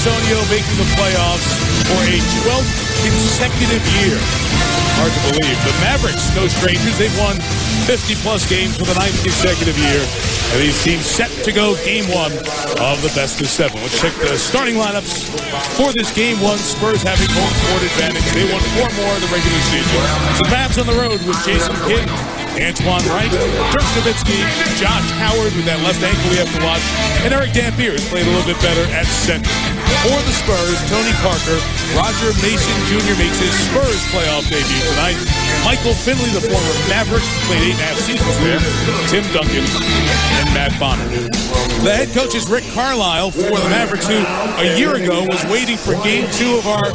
Antonio making the playoffs for a 12th consecutive year. Hard to believe. The Mavericks, no strangers. They've won 50-plus games for the 9th consecutive year. And these teams set to go game one of the best of 7. Let's check the starting lineups for this game one. Spurs having home court advantage. They won 4 more in the regular season. The Mavs on the road with Jason Kidd, Antoine Wright, Dirk Nowitzki, Josh Howard with that left ankle we have to watch, and Eric Dampier has played a little bit better at center. For the Spurs, Tony Parker, Roger Mason Jr. makes his Spurs playoff debut tonight. Michael Finley, the former Maverick, played 8.5 seasons there. Tim Duncan and Matt Bonner. The head coach is Rick Carlisle for the Mavericks, who a year ago was waiting for Game 2 of our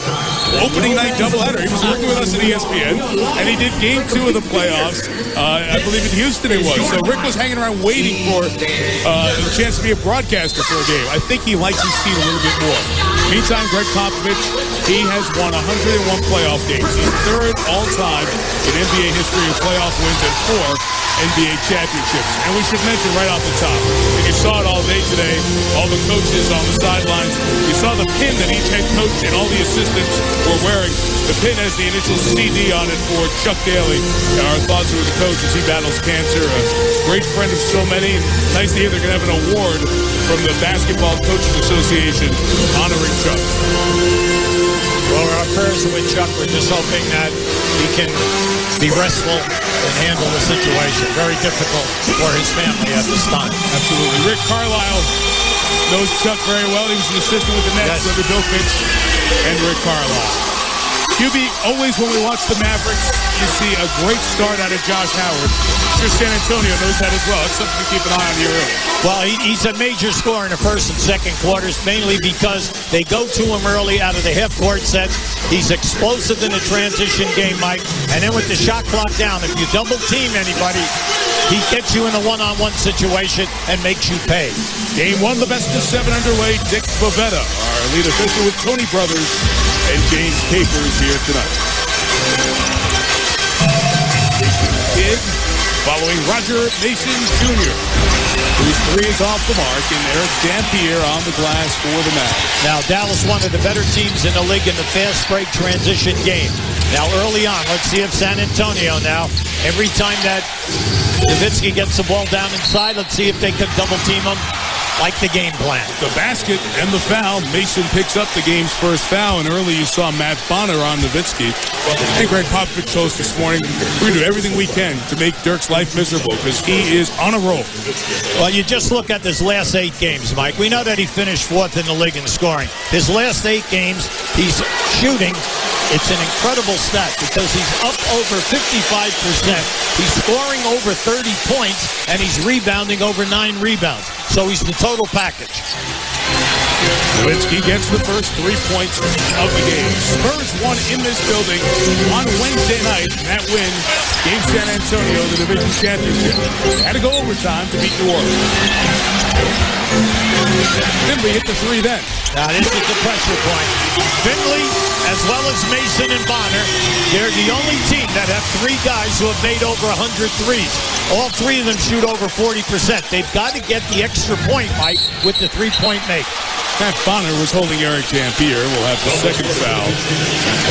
opening night doubleheader. He was working with us at ESPN, and he did Game 2 of the playoffs. I believe in Houston it was. So Rick was hanging around waiting for a chance to be a broadcaster for a game. I think he likes his seat a little bit more. Meantime, Greg Popovich, he has won 101 playoff games. He's third all-time in NBA history of playoff wins and 4 NBA championships. And we should mention right off the top, and you saw it all day today, all the coaches on the sidelines, you saw the pin that each head coach and all the assistants were wearing. The pin has the initial CD on it for Chuck Daly. And our thoughts are with the coach as he battles cancer, a great friend of so many. Nice to hear they're going to have an award from the Basketball Coaches Association honoring Chuck. Well, our prayers are with Chuck. We're just hoping that he can be restful and handle the situation. Very difficult for his family at this time. Absolutely. Rick Carlisle knows Chuck very well. He was an assistant with the Nets under Bill Fitch and Rick Carlisle. QB, always when we watch the Mavericks, you see a great start out of Josh Howard. Sure, San Antonio knows that as well. It's something to keep an eye on here early. Well, he's a major scorer in the first and second quarters, mainly because they go to him early out of the half-court sets. He's explosive in the transition game, Mike. And then with the shot clock down, if you double-team anybody, he gets you in a one-on-one situation and makes you pay. Game 1, the best of 7 underway. Dick Bavetta, our lead official with Tony Brothers and James Capers here tonight. Kidd following Roger Mason Jr., whose 3 is off the mark, and Eric Dampier on the glass for the Mavs. Now, Dallas, one of the better teams in the league in the fast break transition game. Now, early on, let's see if San Antonio now, every time that Nowitzki gets the ball down inside, let's see if they can double team him. Like the game plan. The basket and the foul. Mason picks up the game's first foul, and early you saw Matt Bonner on Nowitzki. I think Greg Popovich told us this morning, we're going to do everything we can to make Dirk's life miserable because he is on a roll. Well, you just look at his last 8 games, Mike. We know that he finished 4th in the league in scoring. His last 8 games, he's shooting. It's an incredible stat because he's up over 55%. He's scoring over 30 points, and he's rebounding over 9 rebounds. So he's the total package. Nowitzki gets the first 3 points of the game. Spurs won in this building on Wednesday night. That win gave San Antonio the division championship. They had to go overtime to beat New Orleans. Finley hit the 3 then. Now this is the pressure point. Finley, as well as Mason and Bonner, they're the only team that have 3 guys who have made over 100 threes. All 3 of them shoot over 40%. They've got to get the extra point, Mike, with the 3-point make. Matt Bonner was holding Eric Dampier. We'll have the second foul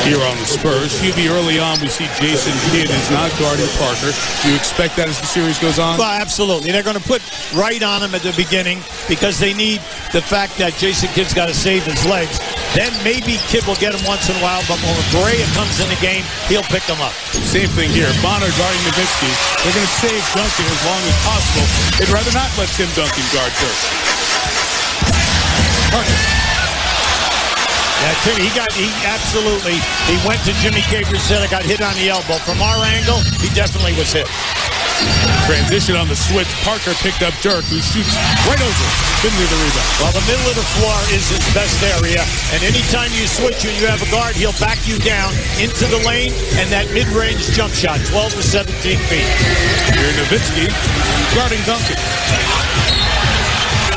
here on the Spurs. QB early on, we see Jason Kidd is not guarding Parker. Do you expect that as the series goes on? Well, absolutely. They're going to put right on him at the beginning because they need the fact that Jason Kidd's got to save his legs. Then maybe Kidd will get him once in a while, but when Barea comes in the game, he'll pick him up. Same thing here. Bonner guarding Nowitzki. They're going to save Duncan as long as possible. They'd rather not let Tim Duncan guard Dirk. Yeah, he absolutely, he went to Jimmy Capers, said I got hit on the elbow. From our angle, he definitely was hit. Transition on the switch. Parker picked up Dirk, who shoots right over Finley the rebound. Well, the middle of the floor is his best area, and anytime you switch and you have a guard, he'll back you down into the lane and that mid-range jump shot, 12 to 17 feet. Here Nowitzki guarding Duncan.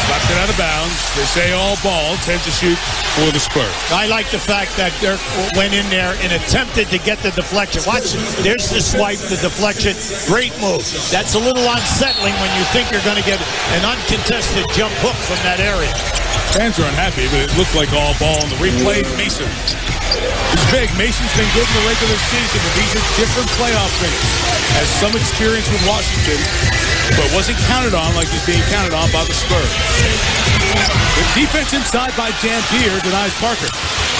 About knocked it out of bounds. They say all ball tends to shoot for the Spurs. I like the fact that Dirk went in there and attempted to get the deflection. Watch, there's the swipe, the deflection. Great move. That's a little unsettling when you think you're going to get an uncontested jump hook from that area. Fans are unhappy, but it looked like all ball on the replay. Mason is big. Mason's been good in the regular season, but these are different playoff minutes. Has some experience with Washington, but wasn't counted on like he's being counted on by the Spurs. The defense inside by Dampier denies Parker.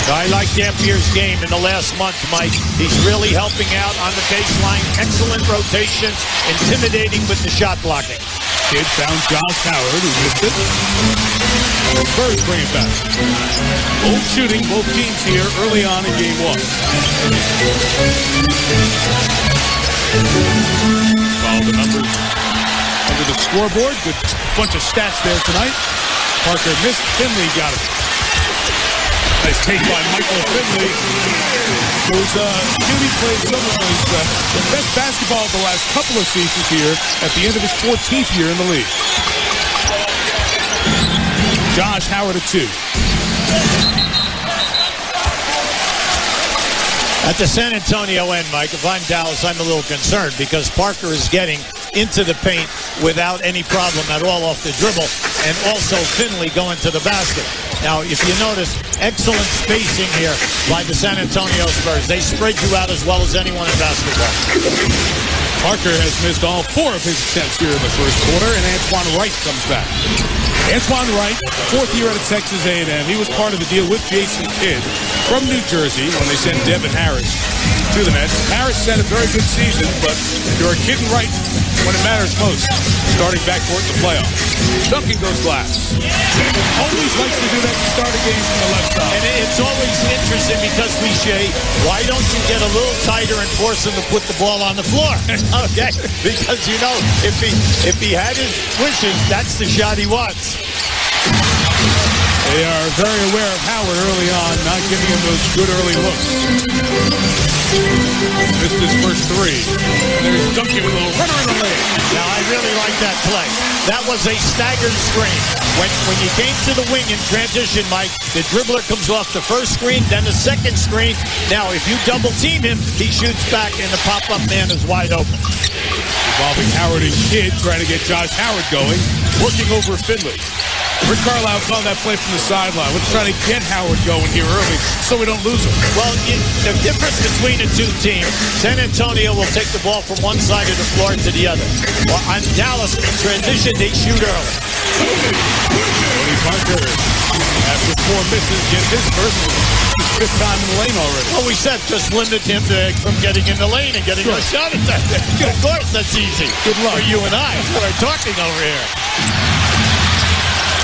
I like Dampier's game in the last month, Mike. He's really helping out on the baseline. Excellent rotation, intimidating with the shot blocking. Kid found Josh Howard, who missed it. The Spurs bring it back. Old shooting, both teams here early on in game one. Follow the numbers under the scoreboard. Good bunch of stats there tonight. Parker missed. Finley got it. Nice take by Michael Finley. Those Jimmy played some of the best basketball of the last couple of seasons here at the end of his 14th year in the league. Josh Howard at 2. At the San Antonio end, Mike, if I'm Dallas, I'm a little concerned because Parker is getting into the paint without any problem at all off the dribble, and also Finley going to the basket. Now, if you notice, excellent spacing here by the San Antonio Spurs. They spread you out as well as anyone in basketball. Parker has missed all 4 of his attempts here in the first quarter, and Antoine Wright comes back. Antoine Wright, 4th year out of Texas A&M. He was part of the deal with Jason Kidd from New Jersey when they sent Devin Harris to the Nets. Harris had a very good season, but you're a Kidd and Wright when it matters most. Starting backcourt in the playoffs. Duncan goes glass. Always likes to do that to start a game from the left side. And it's always interesting because why don't you get a little tighter and force him to put the ball on the floor? Okay, because you know if he had his wishes, that's the shot he wants. They are very aware of Howard early on, not giving him those good early looks. Missed his first 3. And there's Duncan with a little runner in the lane. Now, I really like that play. That was a staggered screen. When you came to the wing in transition, Mike, the dribbler comes off the first screen, then the second screen. Now, if you double team him, he shoots back and the pop-up man is wide open. Involving Howard and Kidd, trying to get Josh Howard going, working over Finley. Rick Carlisle called that play from the sideline. We're trying to get Howard going here early so we don't lose him. Well, the difference between the two teams, San Antonio will take the ball from one side of the floor to the other. Well, on Dallas, in transition, they shoot early. Tony Parker, after 4 misses, gets his first. His 5th time in the lane already. Well, we said just limit him from getting in the lane and getting a shot at that. Of course, that's easy. Good luck. For you and I. We're talking over here.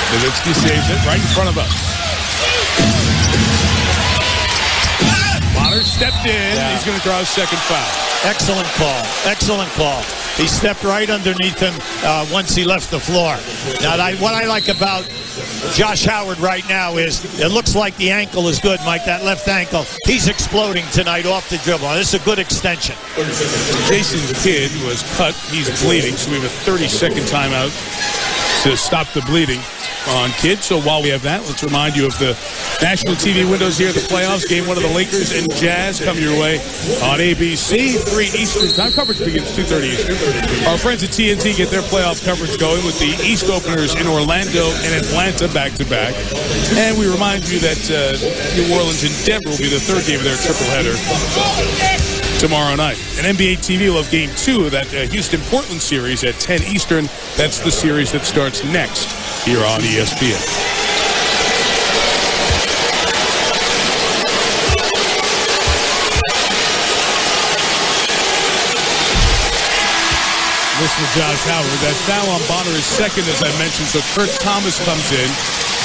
Nowitzki saves it right in front of us. Bonner stepped in. Yeah. He's going to draw his second foul. Excellent call. Excellent call. He stepped right underneath him once he left the floor. Now, what I like about Josh Howard right now is it looks like the ankle is good, Mike, that left ankle. He's exploding tonight off the dribble. This is a good extension. Jason Kidd was cut. He's bleeding, so we have a 30-second timeout to stop the bleeding on Kidd. So while we have that, let's remind you of the national TV windows here at the playoffs. Game 1 of the Lakers and Jazz coming your way on ABC, 3 Eastern time. Coverage begins 2:30 Eastern. Our friends at TNT get their playoff coverage going with the East openers in Orlando and Atlanta back-to-back. And we remind you that New Orleans and Denver will be the 3rd game of their triple header tomorrow night. And NBA TV will have Game 2 of that Houston-Portland series at 10 Eastern. That's the series that starts next here on ESPN. Listen to Josh Howard. That foul on Bonner is second, as I mentioned, so Kurt Thomas comes in.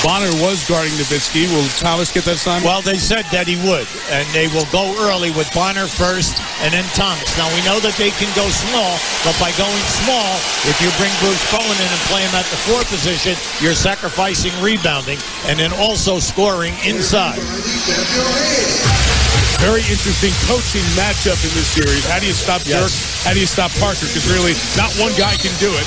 Bonner was guarding Nowitzki. Will Thomas get that sign? Well, they said that he would, and they will go early with Bonner first and then Thomas. Now, we know that they can go small, but by going small, if you bring Bruce Bowen in and play him at the 4 position, you're sacrificing rebounding and then also scoring inside. Very interesting coaching matchup in this series. How do you stop Dirk? How do you stop Parker? Because really, not one guy can do it.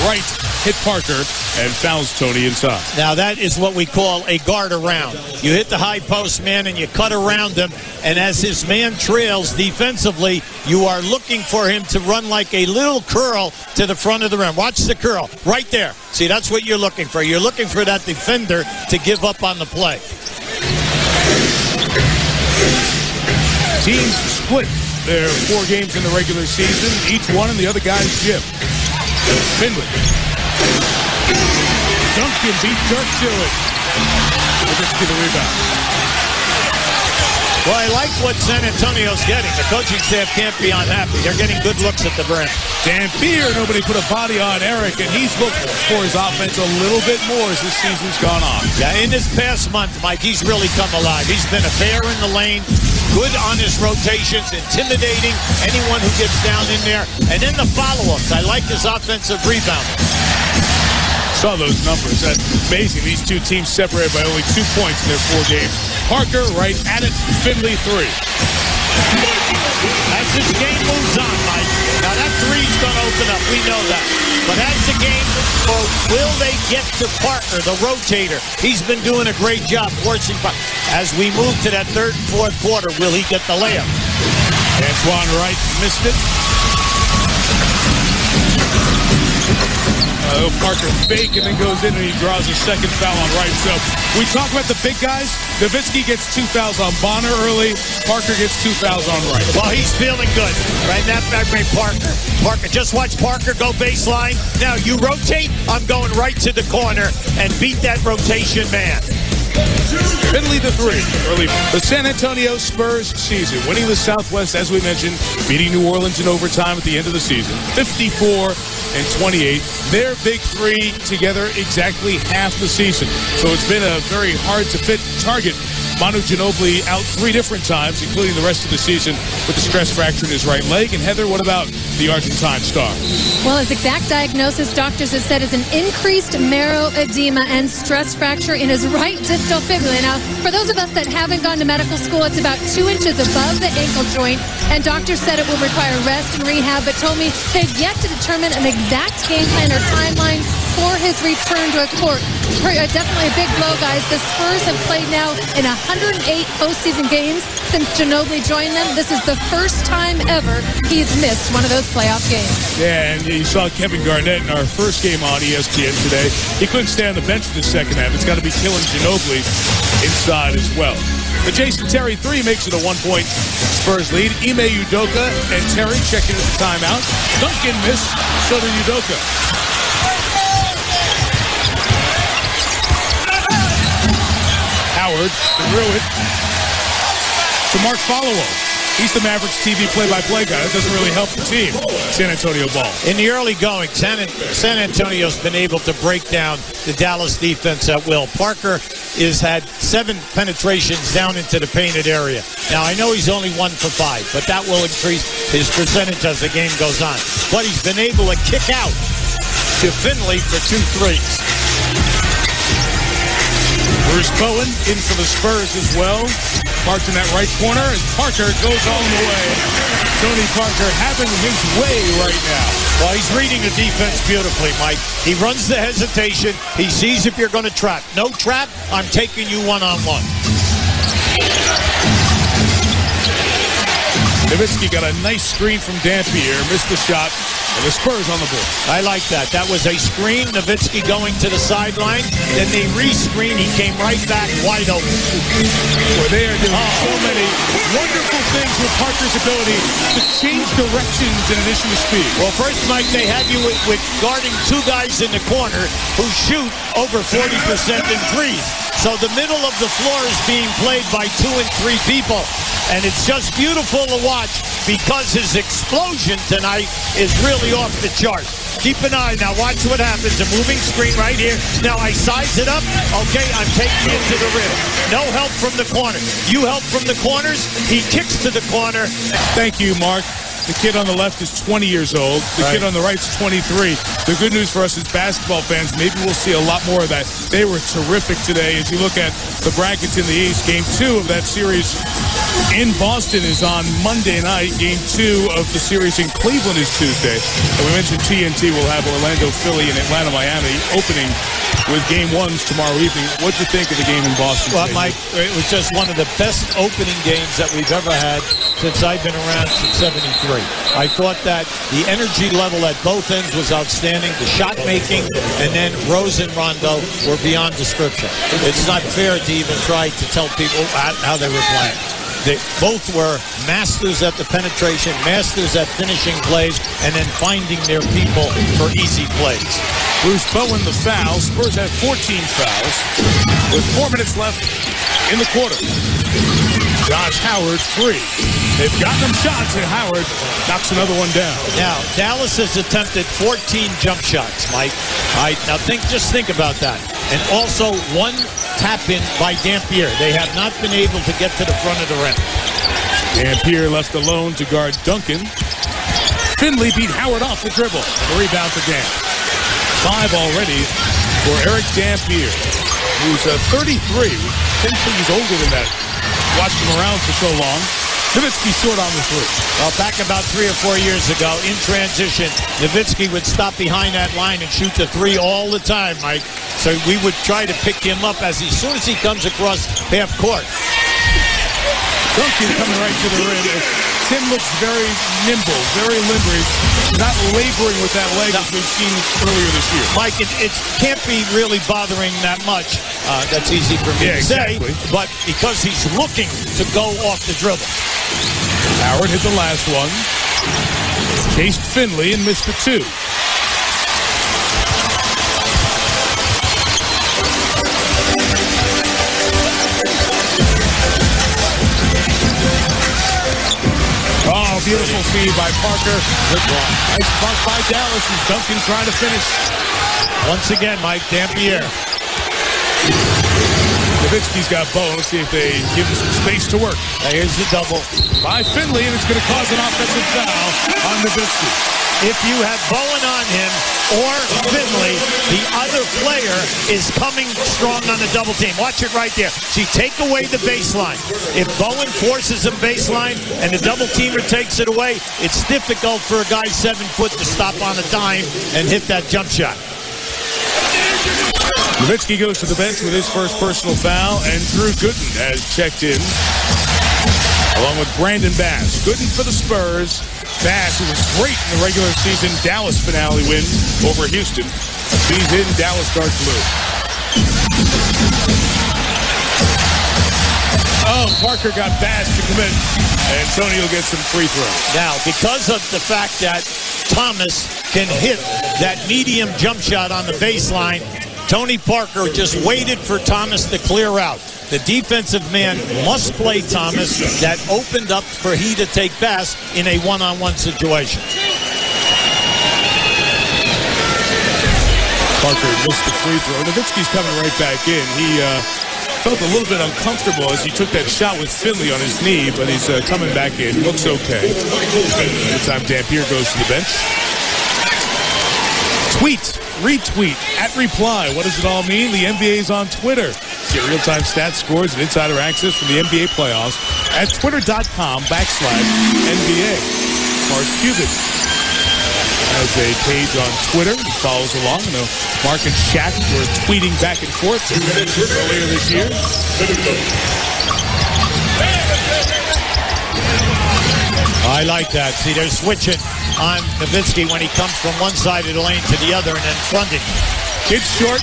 Wright hit Parker, and fouls Tony inside. Now that is what we call a guard around. You hit the high post man and you cut around him, and as his man trails defensively, you are looking for him to run like a little curl to the front of the rim. Watch the curl right there. See, that's what you're looking for. You're looking for that defender to give up on the play. Teams split their 4 games in the regular season, each one in the other guy's gym. Finley. Duncan beat Dirk to it. Nowitzki the rebound. Well, I like what San Antonio's getting. The coaching staff can't be unhappy. They're getting good looks at the brim. Dampier, nobody put a body on Eric, and he's looking for his offense a little bit more as this season's gone on. Yeah, in this past month, Mike, he's really come alive. He's been a bear in the lane, good on his rotations, intimidating anyone who gets down in there. And then the follow-ups. I like his offensive rebounding. Saw those numbers. That's amazing. These two teams separated by only 2 points in their 4 games. Parker right at it. Finley 3. As this game moves on, Mike, now that three's going to open up. We know that. But as the game, will they get to Parker, the rotator? He's been doing a great job forcing. As we move to that 3rd and 4th quarter, will he get the layup? Antoine Wright missed it. Parker fake and then goes in and he draws a second foul on Wright. So we talk about the big guys. Nowitzki gets 2 fouls on Bonner early. Parker gets 2 fouls on Wright. Well, he's feeling good. Right now, Parker. Just watch Parker go baseline. Now you rotate. I'm going right to the corner and beat that rotation man. Finley the 3. Early. The San Antonio Spurs season, winning the Southwest, as we mentioned, beating New Orleans in overtime at the end of the season, 54-28. Their big 3 together exactly half the season. So it's been a very hard to fit target. Manu Ginobili out 3 different times, including the rest of the season, with the stress fracture in his right leg. And Heather, what about the Argentine star? Well, his exact diagnosis, doctors have said, is an increased marrow edema and stress fracture in his right distal fibula. Now, for those of us that haven't gone to medical school, it's about 2 inches above the ankle joint, and doctors said it will require rest and rehab, but told me they've yet to determine an exact game plan or timeline for his return to a court. Definitely a big blow, guys. The Spurs have played now in 108 postseason games since Ginobili joined them. This is the first time ever he's missed one of those playoff games. Yeah, and you saw Kevin Garnett in our first game on ESPN today. He couldn't stay on the bench in the second half. It's got to be killing Ginobili inside as well. The Jason Terry 3 makes it a 1-point Spurs lead. Ime Udoka and Terry checking at the timeout. Duncan missed, so did Udoka. Howard threw it to Mark Followill. He's the Mavericks TV play-by-play guy. That doesn't really help the team. San Antonio ball. In the early going, San Antonio's been able to break down the Dallas defense at will. Parker has had 7 penetrations down into the painted area. Now, I know he's only 1 for 5, but that will increase his percentage as the game goes on. But he's been able to kick out to Finley for 2 threes. Bruce Bowen in for the Spurs as well. Parked in that right corner as Parker goes all the way. Tony Parker having his way right now. Well, he's reading the defense beautifully, Mike. He runs the hesitation. He sees if you're going to trap. No trap, I'm taking you one-on-one. Nowitzki got a nice screen from Dampier, missed the shot, and the Spurs on the board. I like that. That was a screen. Nowitzki going to the sideline. Then they re-screen. He came right back wide open. Well, they are doing so many wonderful things with Parker's ability to change directions in addition to speed. Well, first, Mike, they had you with guarding 2 guys in the corner who shoot over 40% in threes. So the middle of the floor is being played by 2 and 3 people. And it's just beautiful to watch because his explosion tonight is really off the chart. Keep an eye now. Watch what happens. A moving screen right here. Now I size it up. Okay, I'm taking it to the rim. No help from the corner. You help from the corners. He kicks to the corner. Thank you, Mark. The kid on the left is 20 years old. The kid on the right is 23. The good news for us as basketball fans, maybe we'll see a lot more of that. They were terrific today. As you look at the brackets in the East, game 2 of that series in Boston is on Monday night. Game 2 of the series in Cleveland is Tuesday. And we mentioned TNT will have Orlando, Philly, and Atlanta, Miami opening with game 1s tomorrow evening. What do you think of the game in Boston? Well, Mike, it was just one of the best opening games that we've ever had since I've been around since '73. I thought that the energy level at both ends was outstanding. The shot making, and then Rose and Rondo were beyond description. It's not fair to even try to tell people how they were playing. They both were masters at the penetration, masters at finishing plays, and then finding their people for easy plays. Bruce Bowen, the foul. Spurs have 14 fouls with 4 minutes left in the quarter. Josh Howard free. They've gotten him shots, and Howard knocks another one down. Now, Dallas has attempted 14 jump shots, Mike. Now just think about that. And also 1 tap-in by Dampier. They have not been able to get to the front of the rim. Dampier left alone to guard Duncan. Finley beat Howard off the dribble. The rebound for Dam. 5 already for Eric Dampier, who's 33. We think he's older than that. Watched him around for so long. Nowitzki short on the 3. Well, back about 3 or 4 years ago, in transition, Nowitzki would stop behind that line and shoot the 3 all the time, Mike. So we would try to pick him up as soon as he comes across half court. Duncan coming right to the rim. Tim looks very nimble, very limber. He's not laboring with that leg as we've seen earlier this year. Mike, it can't be really bothering that much. That's easy for me to say. But because he's looking to go off the dribble. Howard hit the last one. Chased Finley and missed the 2. Oh, beautiful feed by Parker. Good block. Nice block by Dallas as Duncan trying to finish. Once again, Mike, Dampier. Nowitzki's got Bowen. Let's see if they give him some space to work. Here's the double by Finley, and it's going to cause an offensive foul on Nowitzki. If you have Bowen on him or Finley, the other player is coming strong on the double team. Watch it right there. See, take away the baseline. If Bowen forces him baseline and the double teamer takes it away, it's difficult for a guy 7 foot to stop on a dime and hit that jump shot. Nowitzki goes to the bench with his first personal foul, and Drew Gooden has checked in, along with Brandon Bass. Gooden for the Spurs. Bass, who was great in the regular season Dallas finale win over Houston. He's in, Dallas guards blue. Oh, Parker got Bass to commit, and Tony will get some free throws. Now, because of the fact that Thomas can hit that medium jump shot on the baseline, Tony Parker just waited for Thomas to clear out. The defensive man must play Thomas. That opened up for he to take Bass in a one-on-one situation. Parker missed the free throw. Nowitzki's coming right back in. He felt a little bit uncomfortable as he took that shot with Finley on his knee, but he's coming back in. Looks okay. Anytime Dampier goes to the bench. Tweet, retweet, @reply. What does it all mean? The NBA is on Twitter. Get real-time stats, scores, and insider access from the NBA playoffs at twitter.com/NBA. Mark Cuban has a page on Twitter. He follows along. I know Mark and Shaq were tweeting back and forth earlier this year. I like that. See, they're switching on Nowitzki when he comes from one side of the lane to the other and then fronting. Kid's short.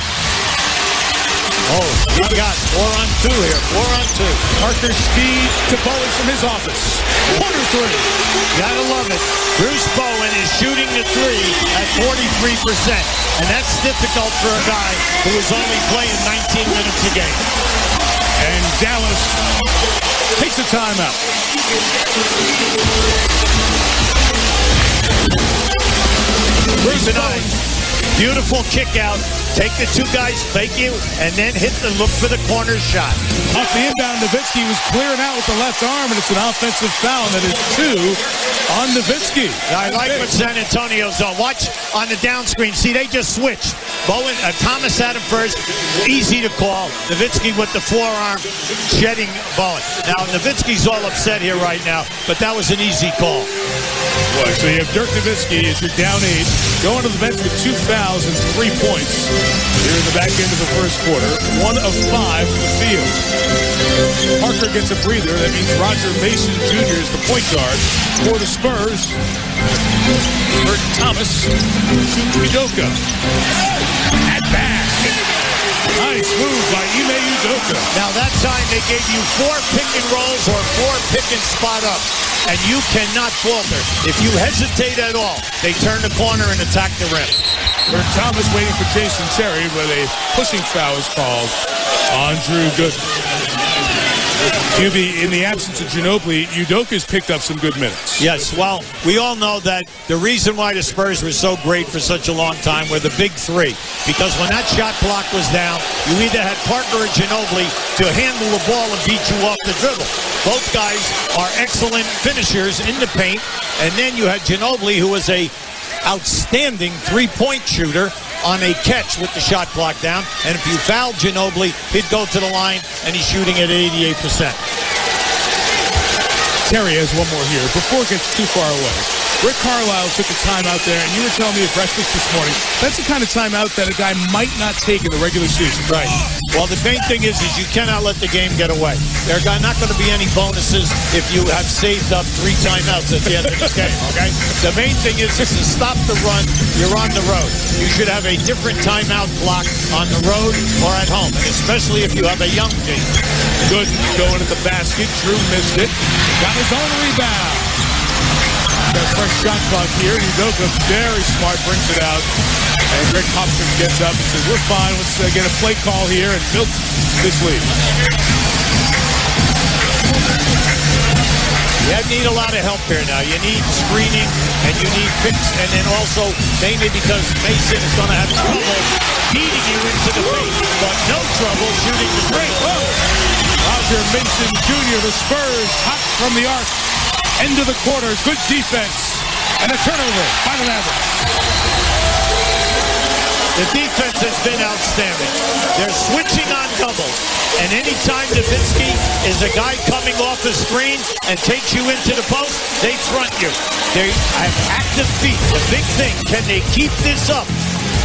Oh, he got 4 on 2 here. 4 on 2. Parker speed to Bowen from his office. Corner 3. Gotta love it. Bruce Bowen is shooting the 3 at 43%. And that's difficult for a guy who is only playing 19 minutes a game. And Dallas takes a timeout. Bruce Bowen. Beautiful kick out take the two guys, fake you, and then look for the corner shot. Off the inbound, Nowitzki was clearing out with the left arm, and it's an offensive foul. That is 2 on Nowitzki. I like what San Antonio's on. Watch on the down screen. See, they just switched. Thomas had him first. Easy to call. Nowitzki with the forearm, shedding Bowen. Now, Nowitzki's all upset here right now, but that was an easy call. Boy, so you have Dirk Nowitzki as you're down 8, going to the bench with 2 fouls and 3 points here in the back end of the first quarter. 1 of 5 from the field. Parker gets a breather. That means Roger Mason Jr. is the point guard for the Spurs. Bert Thomas to Udoka. At basket. Nice move by Ime Udoka. Now that time they gave you 4 pick and rolls or 4 pick and spot up. And you cannot falter. If you hesitate at all, they turn the corner and attack the rim. Bert Thomas waiting for Jason Terry, but a pushing foul is called on Drew Gooden. QB, in the absence of Ginobili, Udoka's picked up some good minutes. Yes, well, we all know that the reason why the Spurs were so great for such a long time were the big 3. Because when that shot clock was down, you either had Parker or Ginobili to handle the ball and beat you off the dribble. Both guys are excellent finishers in the paint. And then you had Ginobili, who was a outstanding 3-point shooter on a catch with the shot clock down. And if you fouled Ginobili, he'd go to the line, and he's shooting at 88%. Terry has one more here before it gets too far away. Rick Carlisle took a timeout there, and you were telling me at breakfast this morning, that's the kind of timeout that a guy might not take in the regular season. Right. Well, the main thing is you cannot let the game get away. There are not going to be any bonuses if you have saved up 3 timeouts at the end of this game, okay? The main thing is to stop the run. You're on the road. You should have a different timeout clock on the road or at home, and especially if you have a young team. Good going at the basket. Drew missed it. Got his own rebound. Got a fresh shot clock here. Udoka, very smart, brings it out. And Greg Hopkins gets up and says, we're fine. Let's get a play call here and milk this lead. You need a lot of help here now. You need screening, and you need picks, and then also, mainly because Mason is going to have trouble beating you into the paint, but no trouble shooting the three. Roger Mason Jr., the Spurs, hot from the arc. End of the quarter, good defense. And a turnover by the Mavericks. The defense has been outstanding. They're switching on doubles. And anytime Nowitzki is a guy coming off the screen and takes you into the post, they front you. They have active feet. The big thing, can they keep this up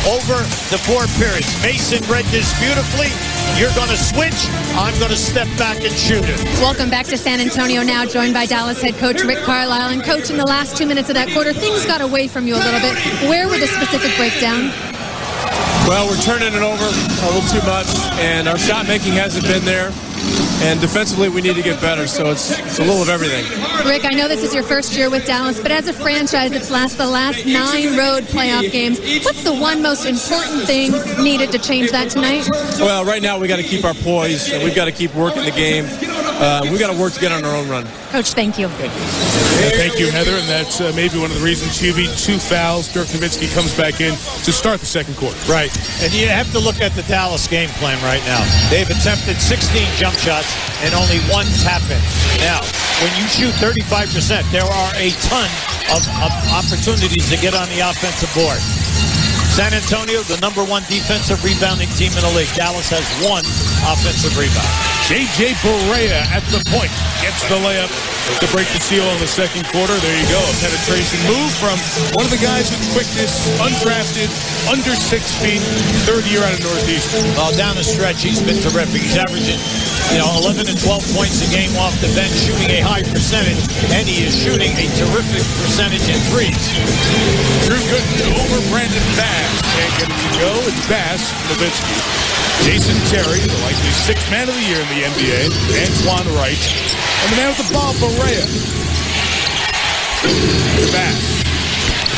over the 4 periods? Mason read this beautifully. You're going to switch. I'm going to step back and shoot it. Welcome back to San Antonio now, joined by Dallas head coach Rick Carlisle. And coach, in the last 2 minutes of that quarter, things got away from you a little bit. Where were the specific breakdowns? Well, we're turning it over a little too much, and our shot making hasn't been there. And defensively, we need to get better, so it's a little of everything. Rick, I know this is your first year with Dallas, but as a franchise that's the last 9 road playoff games, what's the one most important thing needed to change that tonight? Well, right now we got to keep our poise, and we've got to keep working the game. We've got to work to get on our own run. Coach, thank you. Thank you, Heather, and that's maybe one of the reasons you beat 2 fouls. Dirk Nowitzki comes back in to start the second quarter. Right, and you have to look at the Dallas game plan right now. They've attempted 16 jump shots and only 1 tap-in. Now, when you shoot 35%, there are a ton of opportunities to get on the offensive board. San Antonio, the #1 defensive rebounding team in the league. Dallas has 1 offensive rebound. J.J. Barea at the point gets the layup to break the seal in the second quarter. There you go, a penetration move from one of the guys with quickness, undrafted, under 6 feet, 3rd year out of Northeastern. Well, down the stretch, he's been terrific. He's averaging, 11 and 12 points a game off the bench, shooting a high percentage, and he is shooting a terrific percentage in threes. Drew Gooden over Brandon Bass. Can't get it to go. It's Bass, Nowitzki. Jason Terry, the likely 6th man of the year in the NBA. Antoine Wright. And the man with the ball, Barea. To Bass.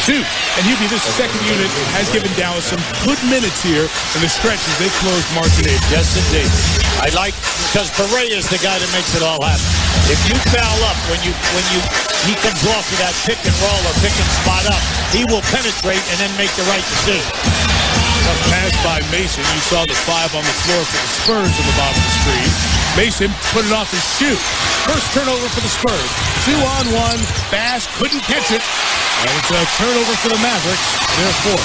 2. And Hubie, this second unit has given Dallas some good minutes here in the stretch as they close March and April. Yes, indeed. I like, because Barea is the guy that makes it all happen. If you foul up when he comes off of that pick and roll or pick and spot up, he will penetrate and then make the right decision. So Pass by Mason. You saw the 5 on the floor for the Spurs in the bottom of the screen. Mason put it off his shoe. First turnover for the Spurs. 2-on-1. Bass couldn't catch it. And it's a turnover for the Mavericks. They're 4.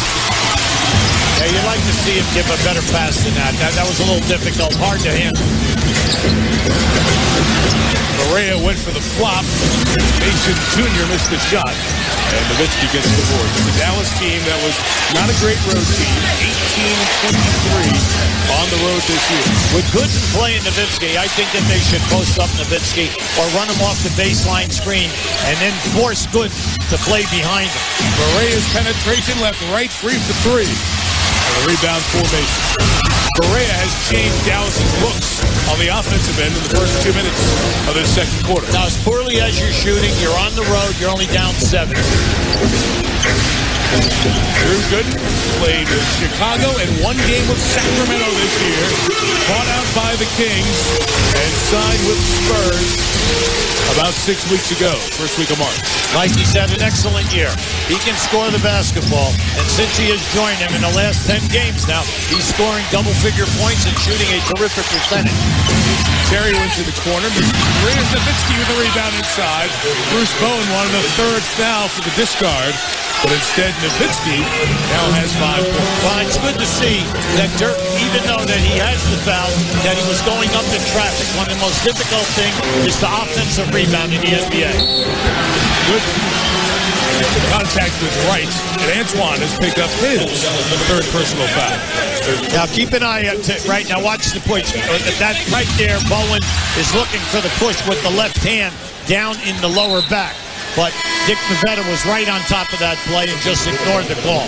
Yeah, you'd like to see him give a better pass than that. That was a little difficult, hard to handle. Correa went for the flop. Mason Jr. missed the shot. And Nowitzki gets the board. It's a Dallas team that was not a great road team. 18-23 on the road this year. With Gooden playing Nowitzki, I think that they should post up Nowitzki or run him off the baseline screen and then force Gooden to play behind him. Correa's penetration left right free for 3. And a rebound for Mason. Correa has changed Dallas's looks on the offensive end in the first 2 minutes of this second quarter. Now, as poorly as you're shooting, you're on the road, you're only down 7. Drew Gooden played in Chicago and 1 game with Sacramento this year. Bought out by the Kings and signed with the Spurs about 6 weeks ago, first week of March. Mike, he's had an excellent year. He can score the basketball, and since he has joined him in the last 10 games now, he's scoring double-figure points and shooting a terrific percentage. Terry went to the corner. Here's Nowitzki with the rebound inside. Bruce Bowen wanted a 3rd foul for the discard, but instead Nowitzki now has 5 points. Well, it's good to see that Dirk, even though that he has the foul, that he was going up in traffic. One of the most difficult things is the offensive rebound in the NBA. Good contact with Wright, and Antoine has picked up his 3rd personal foul. Now keep an eye out right now. Watch the push. That right there, Bowen is looking for the push with the left hand down in the lower back. But Dick Nevada was right on top of that play and just ignored the call.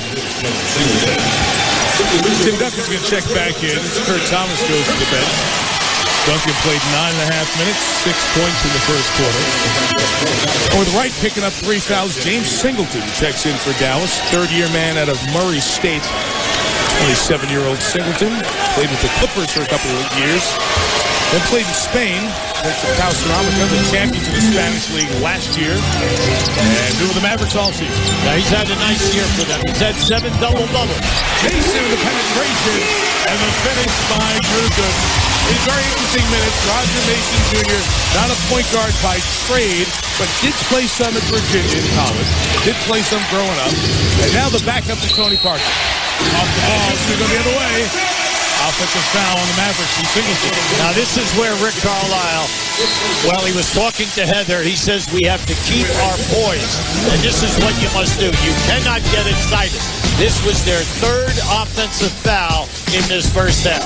Tim Duncan's going to check back in. Kurt Thomas goes to the bench. Duncan played 9.5 minutes, 6 points in the first quarter. With Wright picking up 3 fouls, James Singleton checks in for Dallas. 3rd-year man out of Murray State. 27-year-old Singleton played with the Clippers for a couple of years. Then played in Spain. Went to Pausteramica, the champions of the Spanish League last year. And been with the Mavericks all season. Now he's had a nice year for them. He's had 7 double-doubles. Mason with the penetration and the finish by Drew Gooden. In very interesting minutes, Roger Mason Jr., not a point guard by trade, but did play some at Virginia in college. Did play some growing up. And now the backup to Tony Parker. Off the ball, it's going to go the other way. Offensive foul on the Mavericks. He Singleton. Now this is where Rick Carlisle, well, he was talking to Heather. He says we have to keep our poise. And this is what you must do. You cannot get excited. This was their 3rd offensive foul in this first half.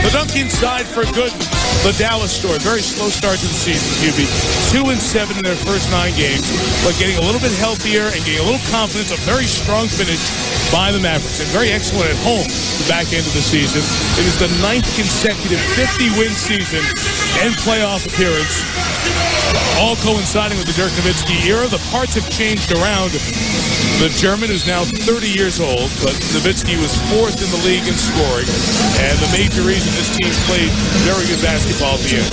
The dunk inside for Gooden. The Dallas story. Very slow start to the season, QB. 2-7 in their first 9 games, but getting a little bit healthier and getting a little confidence. A very strong finish by the Mavericks, and very excellent at home the back end of the season. It is the 9th consecutive 50-win season and playoff appearance, all coinciding with the Dirk Nowitzki era. The parts have changed around. The German is now 30 years old, but Nowitzki was 4th in the league in scoring, and the major reason this team played very good basketball at the end.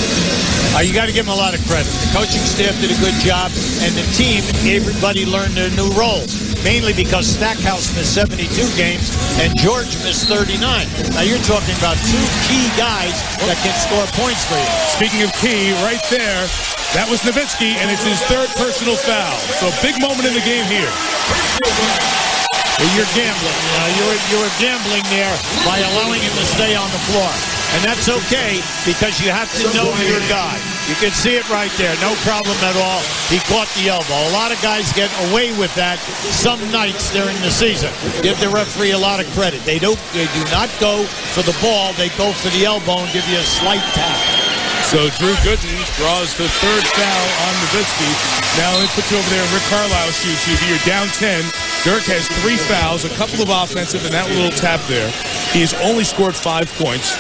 You got to give him a lot of credit. The coaching staff did a good job, and the team, everybody learned their new roles. Mainly because Stackhouse missed 72 games and George missed 39. Now you're talking about 2 key guys that can score points for you. Speaking of key, right there, that was Nowitzki, and it's his 3rd personal foul. So big moment in the game here. Well, you're gambling. You were gambling there by allowing him to stay on the floor. And that's okay because you have to know your guy. You can see it right there. No problem at all. He caught the elbow. A lot of guys get away with that some nights during the season. Give the referee a lot of credit. They do not go for the ball. They go for the elbow and give you a slight tap. So Drew Gooden draws the 3rd foul on Nowitzki. Now let me put you over there in Rick Carlisle's shoes. You're down 10. Dirk has 3 fouls, a couple of offensive, and that little tap there. He's only scored 5 points.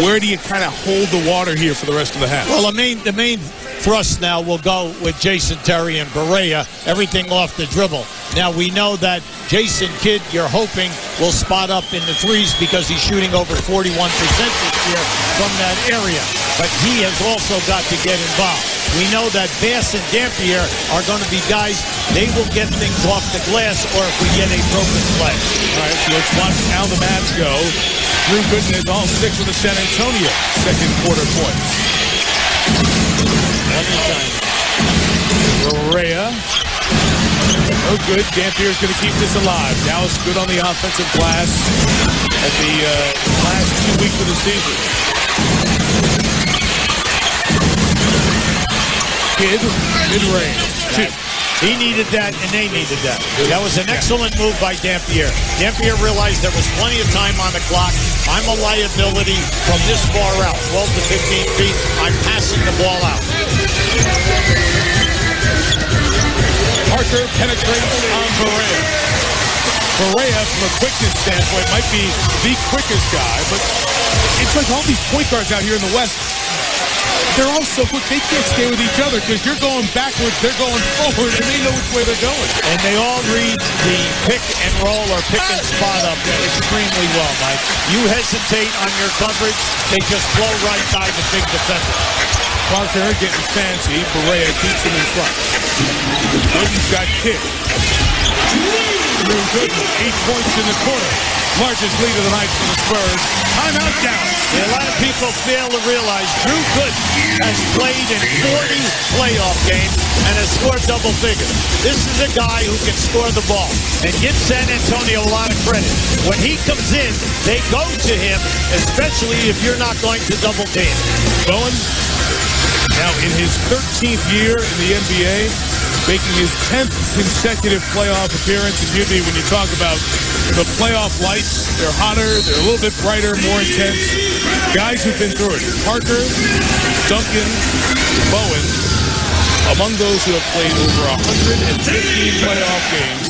Where do you kind of hold the water here for the rest of the half? Well, the main thrust now will go with Jason Terry and Barea, everything off the dribble. Now, we know that Jason Kidd, you're hoping, will spot up in the threes because he's shooting over 41% this year from that area. But he has also got to get involved. we know that Bass and Dampier are going to be guys, they will get things off the glass or if we get a broken play. All right, so let's watch how the Mavs go. Drew Gooden is all 6 of the San Antonio second quarter points. Correa. No good. Dampier's going to keep this alive. Dallas good on the offensive glass at the last 2 weeks of the season. Kid, mid-range. He needed that, and they needed that. That was an excellent move by Dampier. Dampier realized there was plenty of time on the clock. I'm a liability from this far out, 12 to 15 feet. I'm passing the ball out. Parker penetrates on Correa. Correa, from a quickness standpoint, might be the quickest guy, but it's like all these point guards out here in the West, they're all so quick, they can't stay with each other because you're going backwards, they're going forward, and they know which way they're going. And they all read the pick and roll or pick and spot up extremely well, Mike. You hesitate on your coverage, they just blow right by the big defender. Parker getting fancy. Correa keeps him in front. Gooden's got kicked. Drew Gooden, 8 points in the quarter. Largest lead of the night for the Spurs. Timeout Dallas. A lot of people fail to realize Drew Gooden has played in 40 playoff games and has scored double figures. This is a guy who can score the ball and give San Antonio a lot of credit. When he comes in, they go to him, especially if you're not going to double team. Bowen, now in his 13th year in the NBA, making his 10th consecutive playoff appearance. And usually when you talk about the playoff lights, they're hotter, they're a little bit brighter, more intense. Guys who've been through it. Parker, Duncan, Bowen, among those who have played over 115 playoff games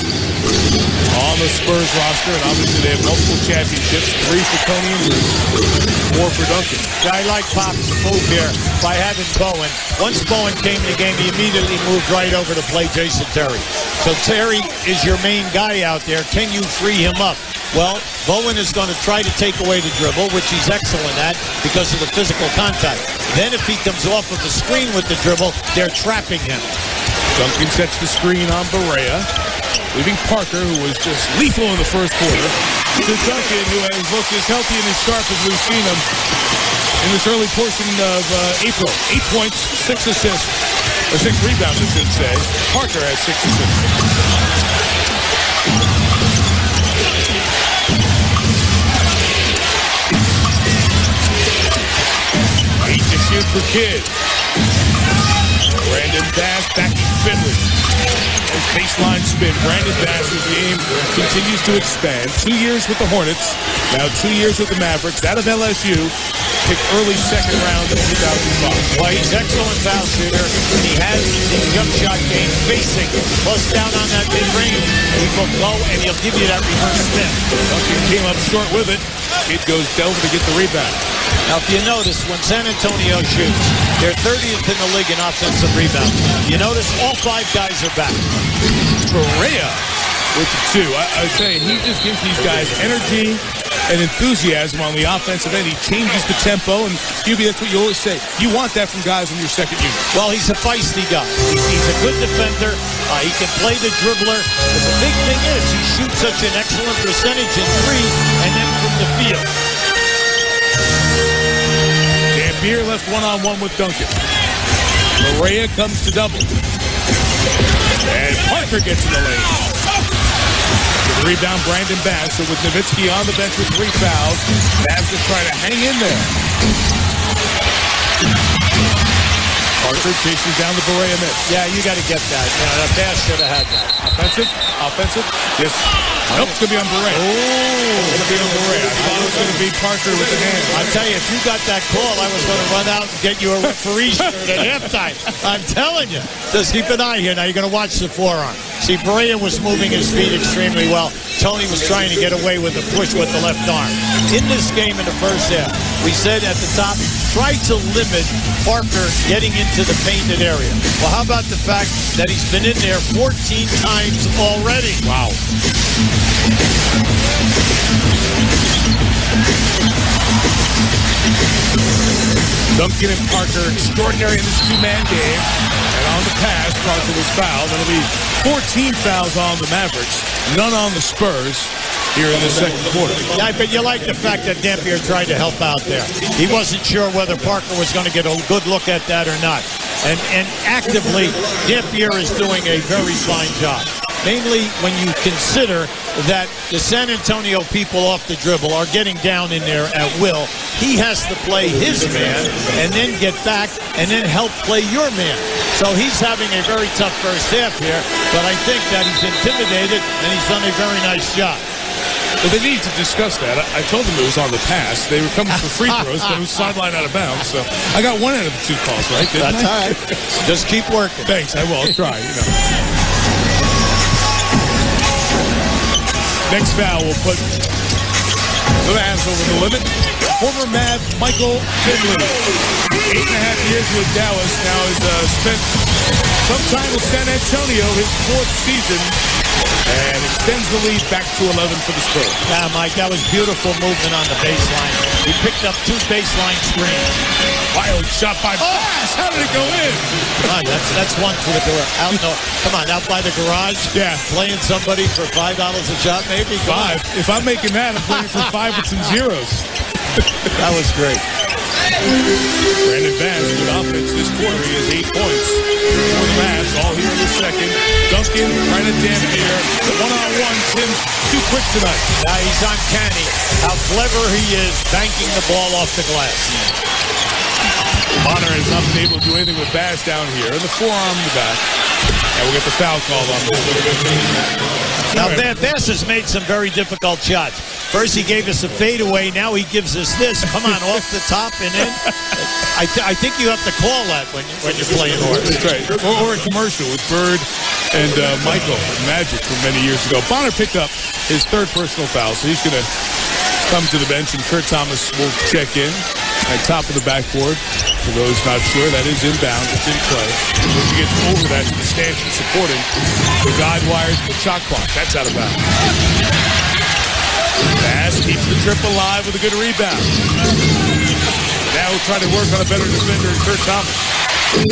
on the Spurs roster, and obviously they have multiple championships, 3 for Tony and Drew, 4 for Duncan. I like Pop's move here by having Bowen. Once Bowen came in the game, he immediately moved right over to play Jason Terry. So Terry is your main guy out there. Can you free him up? Well, Bowen is going to try to take away the dribble, which he's excellent at because of the physical contact. Then if he comes off of the screen with the dribble, they're trapping him. Duncan sets the screen on Barea, leaving Parker, who was just lethal in the first quarter, to Duncan, who has looked as healthy and as sharp as we've seen him in this early portion of April. 8 points, 6 assists, or 6 rebounds, I should say. Parker has 6 assists. Shoot for Kidd. Brandon Bass backing Finley. As baseline spin, Brandon Bass's game continues to expand. 2 years with the Hornets, now 2 years with the Mavericks. Out of LSU, picked early second round in 2005. Well, he's excellent foul shooter, and he has the jump shot game facing. Plus down on that mid-range, he will go and he'll give you that reverse spin. Duncan came up short with it. Kidd goes Delver to get the rebound. Now, if you notice, when San Antonio shoots, they're 30th in the league in offensive rebound. You notice all 5 guys are back. Correa with the 2. I would say he just gives these guys energy and enthusiasm on the offensive end. He changes the tempo, and QB, that's what you always say. You want that from guys on your second unit. Well, he's a feisty guy. He's a good defender. He can play the dribbler. But the big thing is he shoots such an excellent percentage in 3 and then from the field. Dampier left one-on-one with Duncan. Correa comes to double. And Parker gets in the lane. With the rebound, Brandon Bass. So with Nowitzki on the bench with 3 fouls, Bass is trying to hang in there. Parker chases down the Barea miss. Yeah, you got to get that. Bass should have had that. Offensive. Yes. Nope, it's going to be on Barea. Oh, it's going to be on Barea. I thought it was going to be Parker with the hand. I tell you, if you got that call, I was going to run out and get you a referee shirt at halftime. I'm telling you. Just keep an eye here. Now you're going to watch the forearm. See, Barea was moving his feet extremely well. Tony was trying to get away with a push with the left arm. In this game in the first half, we said at the top, try to limit Parker getting into the painted area. Well, how about the fact that he's been in there 14 times already? Wow. Duncan and Parker extraordinary in this two-man game. And on the pass, Parker was fouled. That'll be 14 fouls on the Mavericks, none on the Spurs here in the second quarter. Yeah, but you like the fact that Dampier tried to help out there. He wasn't sure whether Parker was going to get a good look at that or not. And actively, Dampier is doing a very fine job. Mainly when you consider that the San Antonio people off the dribble are getting down in there at will. He has to play his man and then get back and then help play your man. So he's having a very tough first half here, but I think that he's intimidated and he's done a very nice job. But they need to discuss that. I told them it was on the pass. They were coming for free throws, but it was sideline out of bounds. So I got one out of the two calls, right? That's all right. Just keep working. Thanks. I will. I'll try. Next foul will put the Mavs over the limit. Former Mav Michael Finley, 8.5 years with Dallas, now has spent some time with San Antonio, his fourth season, and extends the lead back to 11 for the Spurs. Yeah, Mike, that was beautiful movement on the baseline. He picked up 2 baseline screens. Wild shot by Bass. How did it go in? Come on, that's one for the garage. Come on, out by the garage. Yeah. Playing somebody for $5 a shot, maybe? $5. If I'm making that, I'm playing for 5 with some zeros. That was great. Brandon Bass with offense this quarter. He has 8 points for the Mavs. All here in the second. Duncan trying to Dampier. The one-on-one. Tim's too quick tonight. Yeah, he's uncanny. How clever he is banking the ball off the glass. Bonner has not been able to do anything with Bass down here. The forearm in the back. And we'll get the foul called on this. Now, Bass has made some very difficult shots. First, he gave us a fadeaway. Now he gives us this. Come on, off the top and in. I think you have to call that when you're playing horse. That's right. Or a commercial with Bird and Michael Magic from many years ago. Bonner picked up his 3rd personal foul, so he's going to come to the bench, and Kurt Thomas will check in at top of the backboard. For those not sure, that is inbound. It's in play. Once you get over that to the stanchion supporting the guide wires and the shot clock, that's out of bounds. Bass keeps the trip alive with a good rebound. Now we'll try to work on a better defender, Kurt Thomas. 10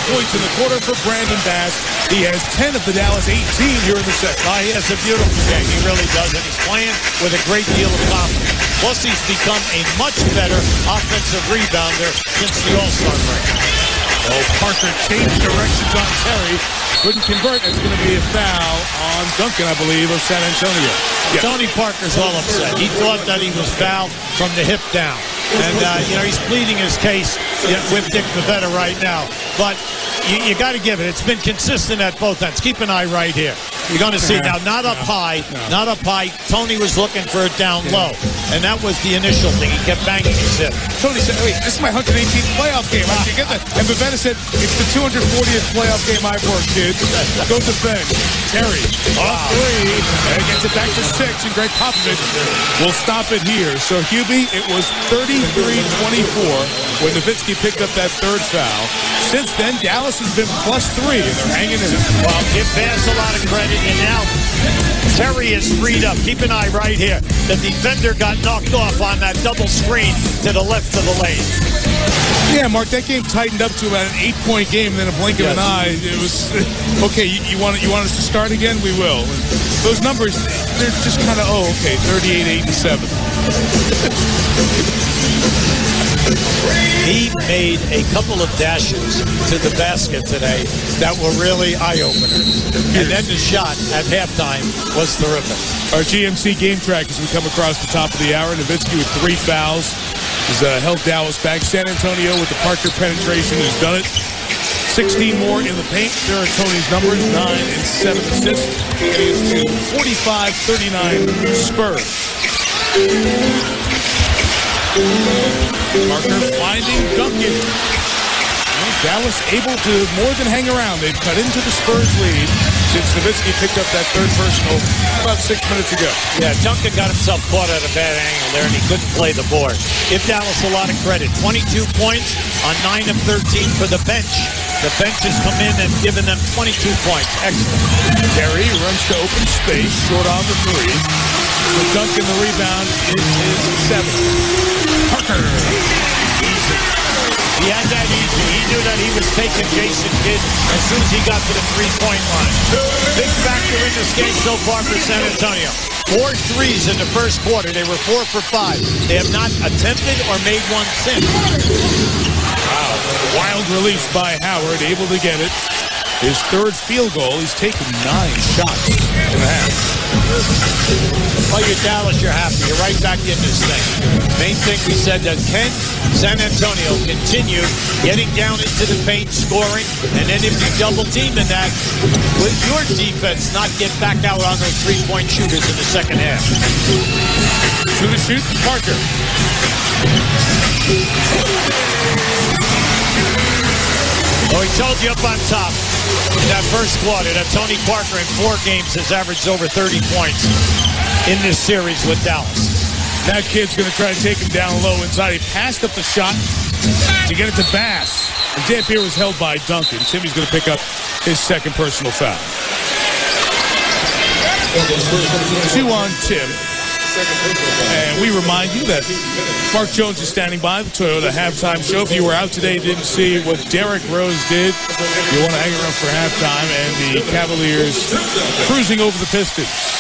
points in the quarter for Brandon Bass. He has 10 of the Dallas 18 here in the second. He has a beautiful game. He really does. And he's playing with a great deal of confidence. Plus, he's become a much better offensive rebounder since the All-Star break. Oh, Parker changed directions on Terry. Couldn't convert. It's going to be a foul on Duncan, I believe, of San Antonio. Yes. Tony Parker's all upset. He thought that he was fouled from the hip down. And, he's pleading his case with Dick Pavetta right now. But you got to give it. It's been consistent at both ends. Keep an eye right here. You're going to see now, not up high. Tony was looking for it down low. And that was the initial thing. He kept banging his hip. Tony said, wait, this is my 118th playoff game. I should get that. And Pavetta said, it's the 240th playoff game I've worked, kids. Go defend. Terry, off 3. And gets it back to 6. And Greg Popovich will stop it here. So, Hubie, it was 33-24 when Nowitzki picked up that 3rd foul. Since then, Dallas has been +3, and they're hanging in it. Well, give Bass a lot of credit. And now Terry is freed up. Keep an eye right here. The defender got knocked off on that double screen to the left of the lane. Yeah, Mark, that game tightened up to about an 8-point game, and then a blink of an eye. It was, okay, you want us to start again? We will. And those numbers, they're just kind of, 38, 8, and 7. He made a couple of dashes to the basket today that were really eye-openers. And then the shot at halftime was terrific. Our GMC game track as we come across the top of the hour. Nowitzki with 3 fouls has held Dallas back. San Antonio with the Parker penetration has done it. 16 more in the paint. There are Tony's numbers, 9 and 7 assists. Getting us to 45-39 Spurs. Parker finding Duncan. Well, Dallas able to more than hang around. They've cut into the Spurs lead since Nowitzki picked up that third personal about 6 minutes ago. Yeah, Duncan got himself caught at a bad angle there, and he couldn't play the board. Give Dallas a lot of credit. 22 points on 9 of 13 for the bench. The bench has come in and given them 22 points. Excellent. Terry runs to open space, short on the three. With Duncan the rebound, it is 7. Parker. Easy. He had that easy. He knew that he was taking Jason Kidd as soon as he got to the three-point line. Big factor in this game so far for San Antonio. 4 threes in the first quarter. They were 4 for 5. They have not attempted or made one since. Wow. Wild release by Howard, able to get it. His third field goal. He's taken 9 shots in the half. Well, you're Dallas, you're happy. You're right back in this thing. Main thing we said that can San Antonio continue getting down into the paint, scoring, and then if you double team in that, with your defense not get back out on those three-point shooters in the second half. To the shoot, Parker. Oh, he told you up on top in that first quarter that Tony Parker in 4 games has averaged over 30 points in this series with Dallas. That kid's going to try to take him down low inside. He passed up the shot to get it to Bass. And Dampier was held by Duncan. Timmy's going to pick up his second personal foul. 2 on Tim. And we remind you that Mark Jones is standing by the Toyota halftime show. If you were out today and didn't see what Derrick Rose did, you want to hang around for halftime. And the Cavaliers cruising over the Pistons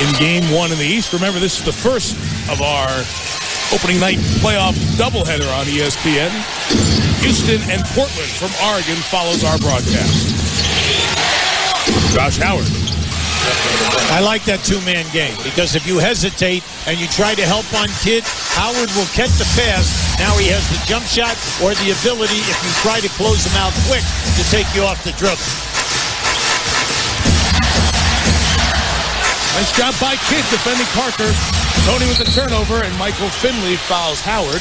in Game 1 in the East. Remember, this is the first of our opening night playoff doubleheader on ESPN. Houston and Portland from Oregon follows our broadcast. Josh Howard. I like that 2-man game because if you hesitate and you try to help on Kidd, Howard will catch the pass. Now he has the jump shot or the ability, if you try to close him out quick, to take you off the dribble. Nice job by Kidd defending Parker. Tony with the turnover, and Michael Finley fouls Howard.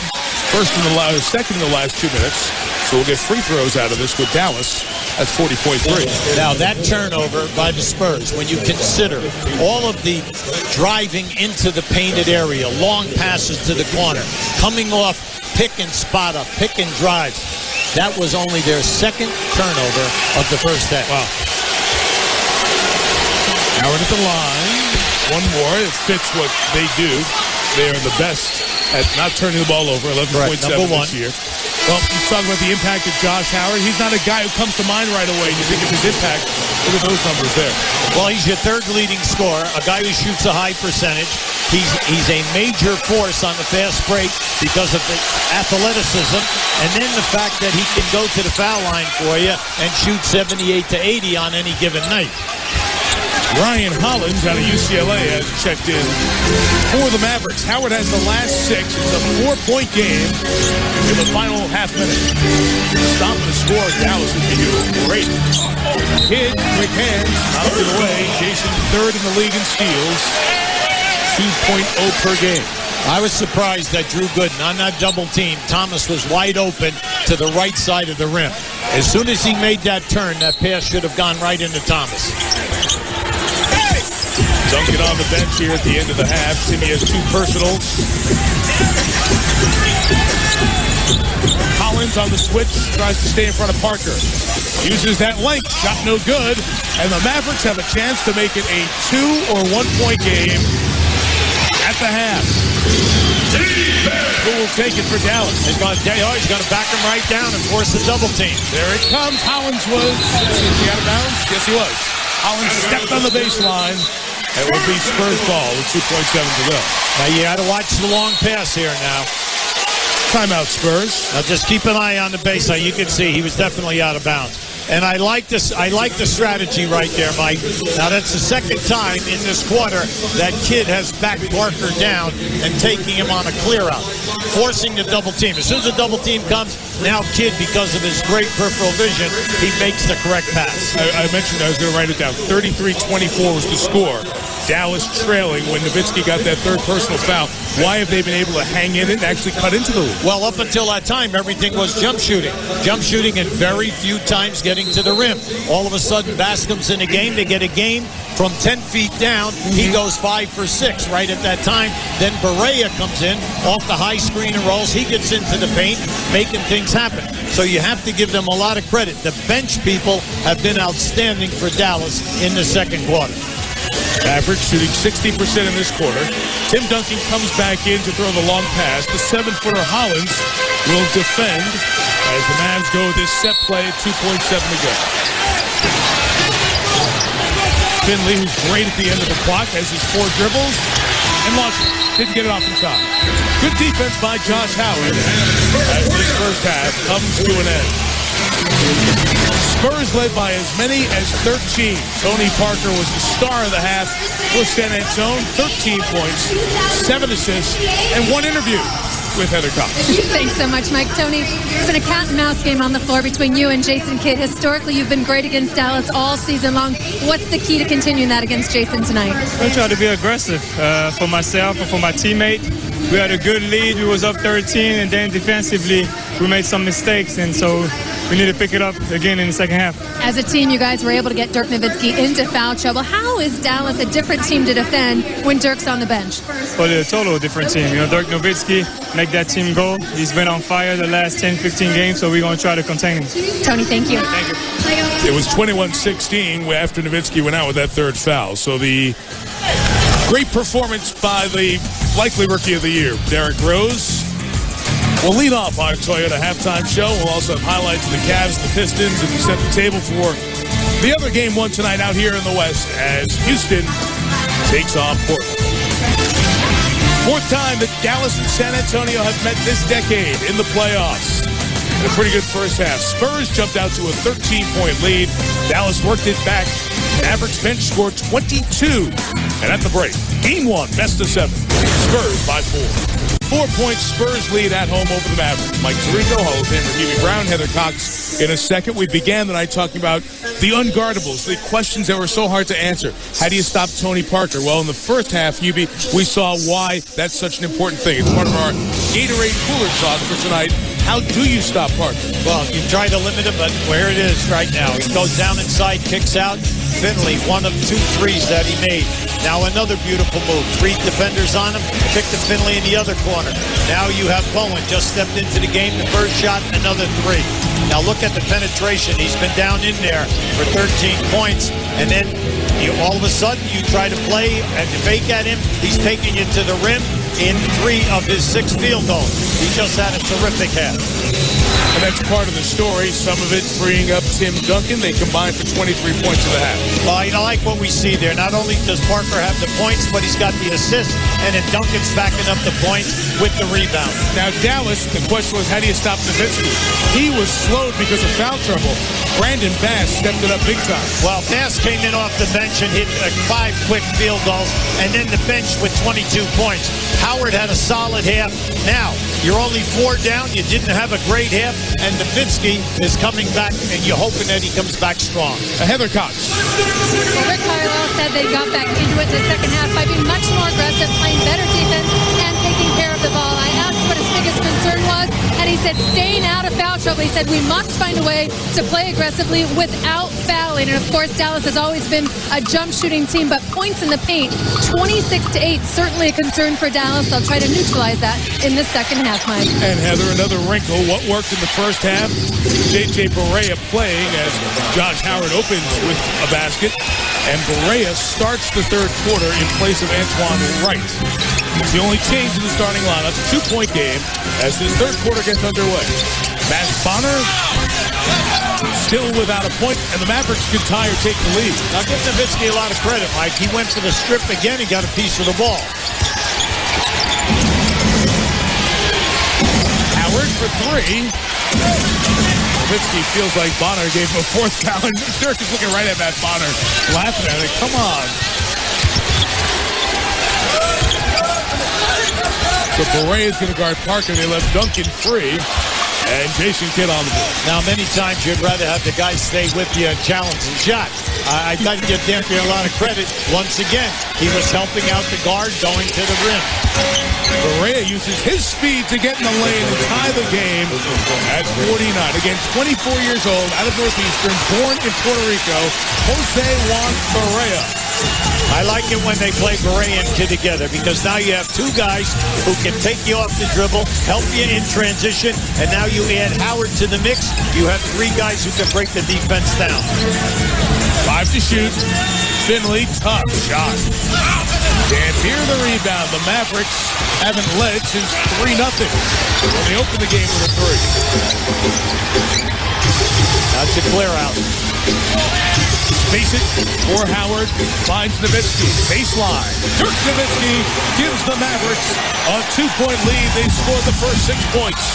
Second in the last 2 minutes. So we'll get free throws out of this with Dallas. That's 40.3. Now that turnover by the Spurs, when you consider all of the driving into the painted area, long passes to the corner, coming off pick and spot up, pick and drive, that was only their second turnover of the first half. Wow. Howard at the line. One more. It fits what they do. They are the best at not turning the ball over. 11.7 this year. Well, you talk about the impact of Josh Howard. He's not a guy who comes to mind right away. You think of his impact. Look at those numbers there. Well, he's your third leading scorer, a guy who shoots a high percentage. He's a major force on the fast break because of the athleticism, and then the fact that he can go to the foul line for you and shoot 78 to 80 on any given night. Ryan Hollins out of UCLA has checked in for the Mavericks. Howard has the last 6. It's a 4-point game in the final half minute. Stopping the score, Dallas would be great. Kidd, quick hands, out of the way. Jason third in the league in steals. 2.0 per game. I was surprised that Drew Gooden, on that double team, Thomas was wide open to the right side of the rim. As soon as he made that turn, that pass should have gone right into Thomas. Duncan on the bench here at the end of the half. Timmy has 2 personals. Hollins on the switch, tries to stay in front of Parker. Uses that length, shot no good. And the Mavericks have a chance to make it a 2 or 1-point game at the half. Who will take it for Dallas? He's going to back him right down and force the double team. There it comes. Hollins was, is he out of bounds? Yes, he was. Hollins stepped on the baseline. It will be Spurs ball with 2.7 to go. Now you got to watch the long pass here now. Timeout, Spurs. Now just keep an eye on the baseline. You can see he was definitely out of bounds. And I like this. I like the strategy right there, Mike. Now that's the second time in this quarter that Kidd has backed Parker down and taking him on a clear out, forcing the double team. As soon as the double team comes, now Kidd, because of his great peripheral vision, he makes the correct pass. I mentioned I was going to write it down. 33-24 was the score. Dallas trailing when Nowitzki got that third personal foul. Why have they been able to hang in it and actually cut into the lead? Well, up until that time, everything was jump shooting. Jump shooting and very few times getting to the rim. All of a sudden, Bascom's in a game. They get a game from 10 feet down. He goes 5 for 6 right at that time. Then Barea comes in off the high screen and rolls. He gets into the paint, making things happen. So you have to give them a lot of credit. The bench people have been outstanding for Dallas in the second quarter. Mavericks shooting 60% in this quarter. Tim Duncan comes back in to throw the long pass. The 7-footer Hollins will defend as the Mavs go with this set play at 2.7 to go. Finley, who's great at the end of the clock, has his 4 dribbles and launches. Didn't get it off in time. Good defense by Josh Howard as this first half comes to an end. Spurs led by as many as 13. Tony Parker was the star of the half for San Antonio. 13 points, 7 assists, and 1 interview with Heather Cox. Thanks so much, Mike. Tony, it's been a cat and mouse game on the floor between you and Jason Kidd. Historically, you've been great against Dallas all season long. What's the key to continuing that against Jason tonight? I try to be aggressive for myself and for my teammate. We had a good lead. We was up 13, and then defensively, we made some mistakes, and so we need to pick it up again in the second half. As a team, you guys were able to get Dirk Nowitzki into foul trouble. How is Dallas a different team to defend when Dirk's on the bench? Well, they're a total different team. You know, Dirk Nowitzki make that team go. He's been on fire the last 10, 15 games, so we're going to try to contain him. Tony, thank you. Thank you. It was 21-16 after Nowitzki went out with that third foul. So the great performance by the likely Rookie of the Year, Derrick Rose. We'll lead off our Toyota halftime show. We'll also have highlights of the Cavs, the Pistons, and we set the table for the other game one tonight out here in the West as Houston takes on Portland. 4th time that Dallas and San Antonio have met this decade in the playoffs. And a pretty good first half. Spurs jumped out to a 13-point lead. Dallas worked it back. Mavericks bench scored 22. And at the break, game 1, best of 7. Spurs by 4. 4-point Spurs lead at home over the Mavericks. Mike Tirico, Hall of Famer Hubie Brown, Heather Cox in a second. We began the night talking about the unguardables, the questions that were so hard to answer. How do you stop Tony Parker? Well, in the first half, Hubie, we saw why that's such an important thing. It's part of our Gatorade Cooler Talk for tonight. How do you stop Parker? Well, you try to limit him, but where it is right now, he goes down inside, kicks out. Finley, 1 of 2 threes that he made. Now another beautiful move. 3 defenders on him. Kick to Finley in the other corner. Now you have Bowen just stepped into the game. The first shot, another 3. Now look at the penetration. He's been down in there for 13 points. And then all of a sudden you try to play and fake at him. He's taking you to the rim in 3 of his 6 field goals. He just had a terrific half. And that's part of the story. Some of it freeing up Tim Duncan. They combined for 23 points in the half. Well, I like what we see there. Not only does Parker have the points, but he's got the assist, and then Duncan's backing up the points with the rebound. Now, Dallas, the question was, how do you stop Nowitzki? He was slowed because of foul trouble. Brandon Bass stepped it up big time. Well, Bass came in off the bench and hit 5 quick field goals, and then the bench with 22 points. Howard had a solid half. Now, you're only 4 down. You didn't have a great half, and Nowitzki is coming back, and you're hoping that he comes back strong. Heather Cox. Well, Rick Carlisle said they got back into it in the second half by being much more aggressive, playing better defense, and taking care of the ball. I asked what his biggest concern was, and he said staying out of foul trouble. He said we must find a way to play aggressively without fouling. And, of course, Dallas has always been a jump-shooting team, but points in the paint, 26-8, certainly a concern for Dallas. They'll try to neutralize that in the second half, Mike. And, Heather, another wrinkle. What worked in the first half? J.J. Barea playing as Josh Howard opens with a basket, and Barea starts the third quarter in place of Antoine Wright. It's the only change in the starting lineup. 2-point game as this third quarter gets underway. Matt Bonner still without a point, and the Mavericks could tie or take the lead. Now give Nowitzki a lot of credit, Mike. He went for the strip again. He got a piece of the ball. Howard for 3. Nowitzki feels like Bonner gave him a 4th foul, and Dirk is looking right at Matt Bonner, laughing at it. Come on. So Barea is going to guard Parker. They left Duncan free. And Jason Kidd on the board. Now, many times you'd rather have the guy stay with you and challenge and shot. I got to give Dampier a lot of credit. Once again, he was helping out the guard going to the rim. Barea uses his speed to get in the lane and tie the game at 49. Again, 24 years old, out of Northeastern, born in Puerto Rico, Jose Juan Barea. I like it when they play Barea and Kidd together because now you have two guys who can take you off the dribble, help you in transition, and now you add Howard to the mix. You have three guys who can break the defense down. 5 to shoot. Finley, tough shot. Dampier the rebound. The Mavericks haven't led since 3-0 when they opened the game with a 3. That's a clear out. Face it for Howard. Finds Nowitzki. Baseline. Dirk Nowitzki gives the Mavericks a 2-point lead. They scored the first 6 points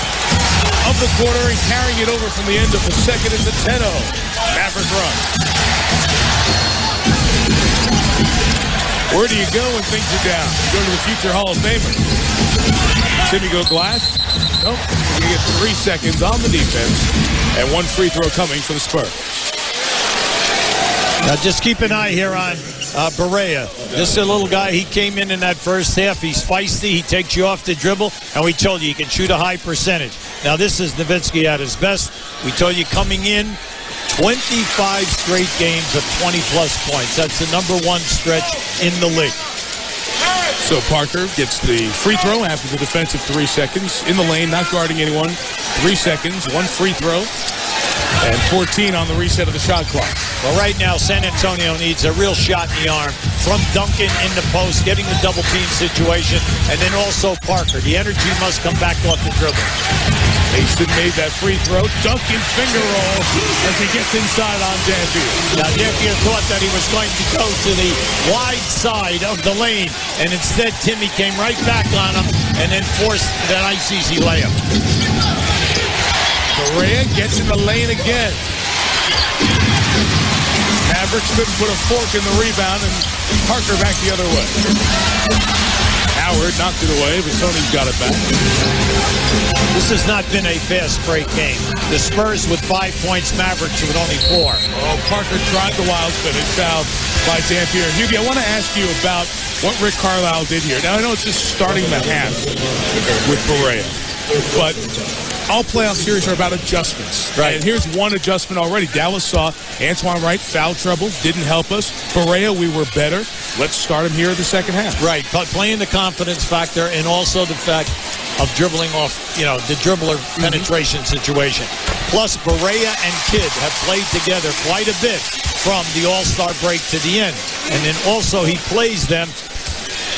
of the quarter and carrying it over from the end of the second into 10-0. Maverick run. Where do you go when things are down? You go to the future Hall of Famer. Timmy go glass? Nope. You get 3 seconds on the defense and 1 free throw coming for the Spurs. Now just keep an eye here on Barea. This is a little guy. He came in that first half. He's feisty. He takes you off the dribble. And we told you he can shoot a high percentage. Now this is Nowitzki at his best. We told you coming in, 25 straight games of 20-plus points. That's the #1 stretch in the league. So Parker gets the free throw after the defensive 3 seconds. In the lane, not guarding anyone. 3 seconds, 1 free throw. And 14 on the reset of the shot clock. Well, right now, San Antonio needs a real shot in the arm from Duncan in the post, getting the double team situation, and then also Parker. The energy must come back off the dribble. Mason made that free throw. Duncan finger roll as he gets inside on Dampier. Now, Dampier thought that he was going to go to the wide side of the lane, and instead Timmy came right back on him and then forced that nice easy layup. Barea gets in the lane again. Mavericks couldn't put a fork in the rebound, and Parker back the other way. Howard knocked it away, but Tony's got it back. This has not been a fast break game. The Spurs with 5 points, Mavericks with only 4. Oh, Parker tried the wild finish, fouled by Dampier. Huggy, I want to ask you about what Rick Carlisle did here. Now, I know it's just starting the half with Barea, but all playoff series are about adjustments. Right. And here's one adjustment already. Dallas saw Antoine Wright foul trouble, didn't help us. Barea, we were better. Let's start him here in the second half. Right, but playing the confidence factor and also the fact of dribbling off, the dribbler penetration situation. Plus, Barea and Kidd have played together quite a bit from the All-Star break to the end. And then also he plays them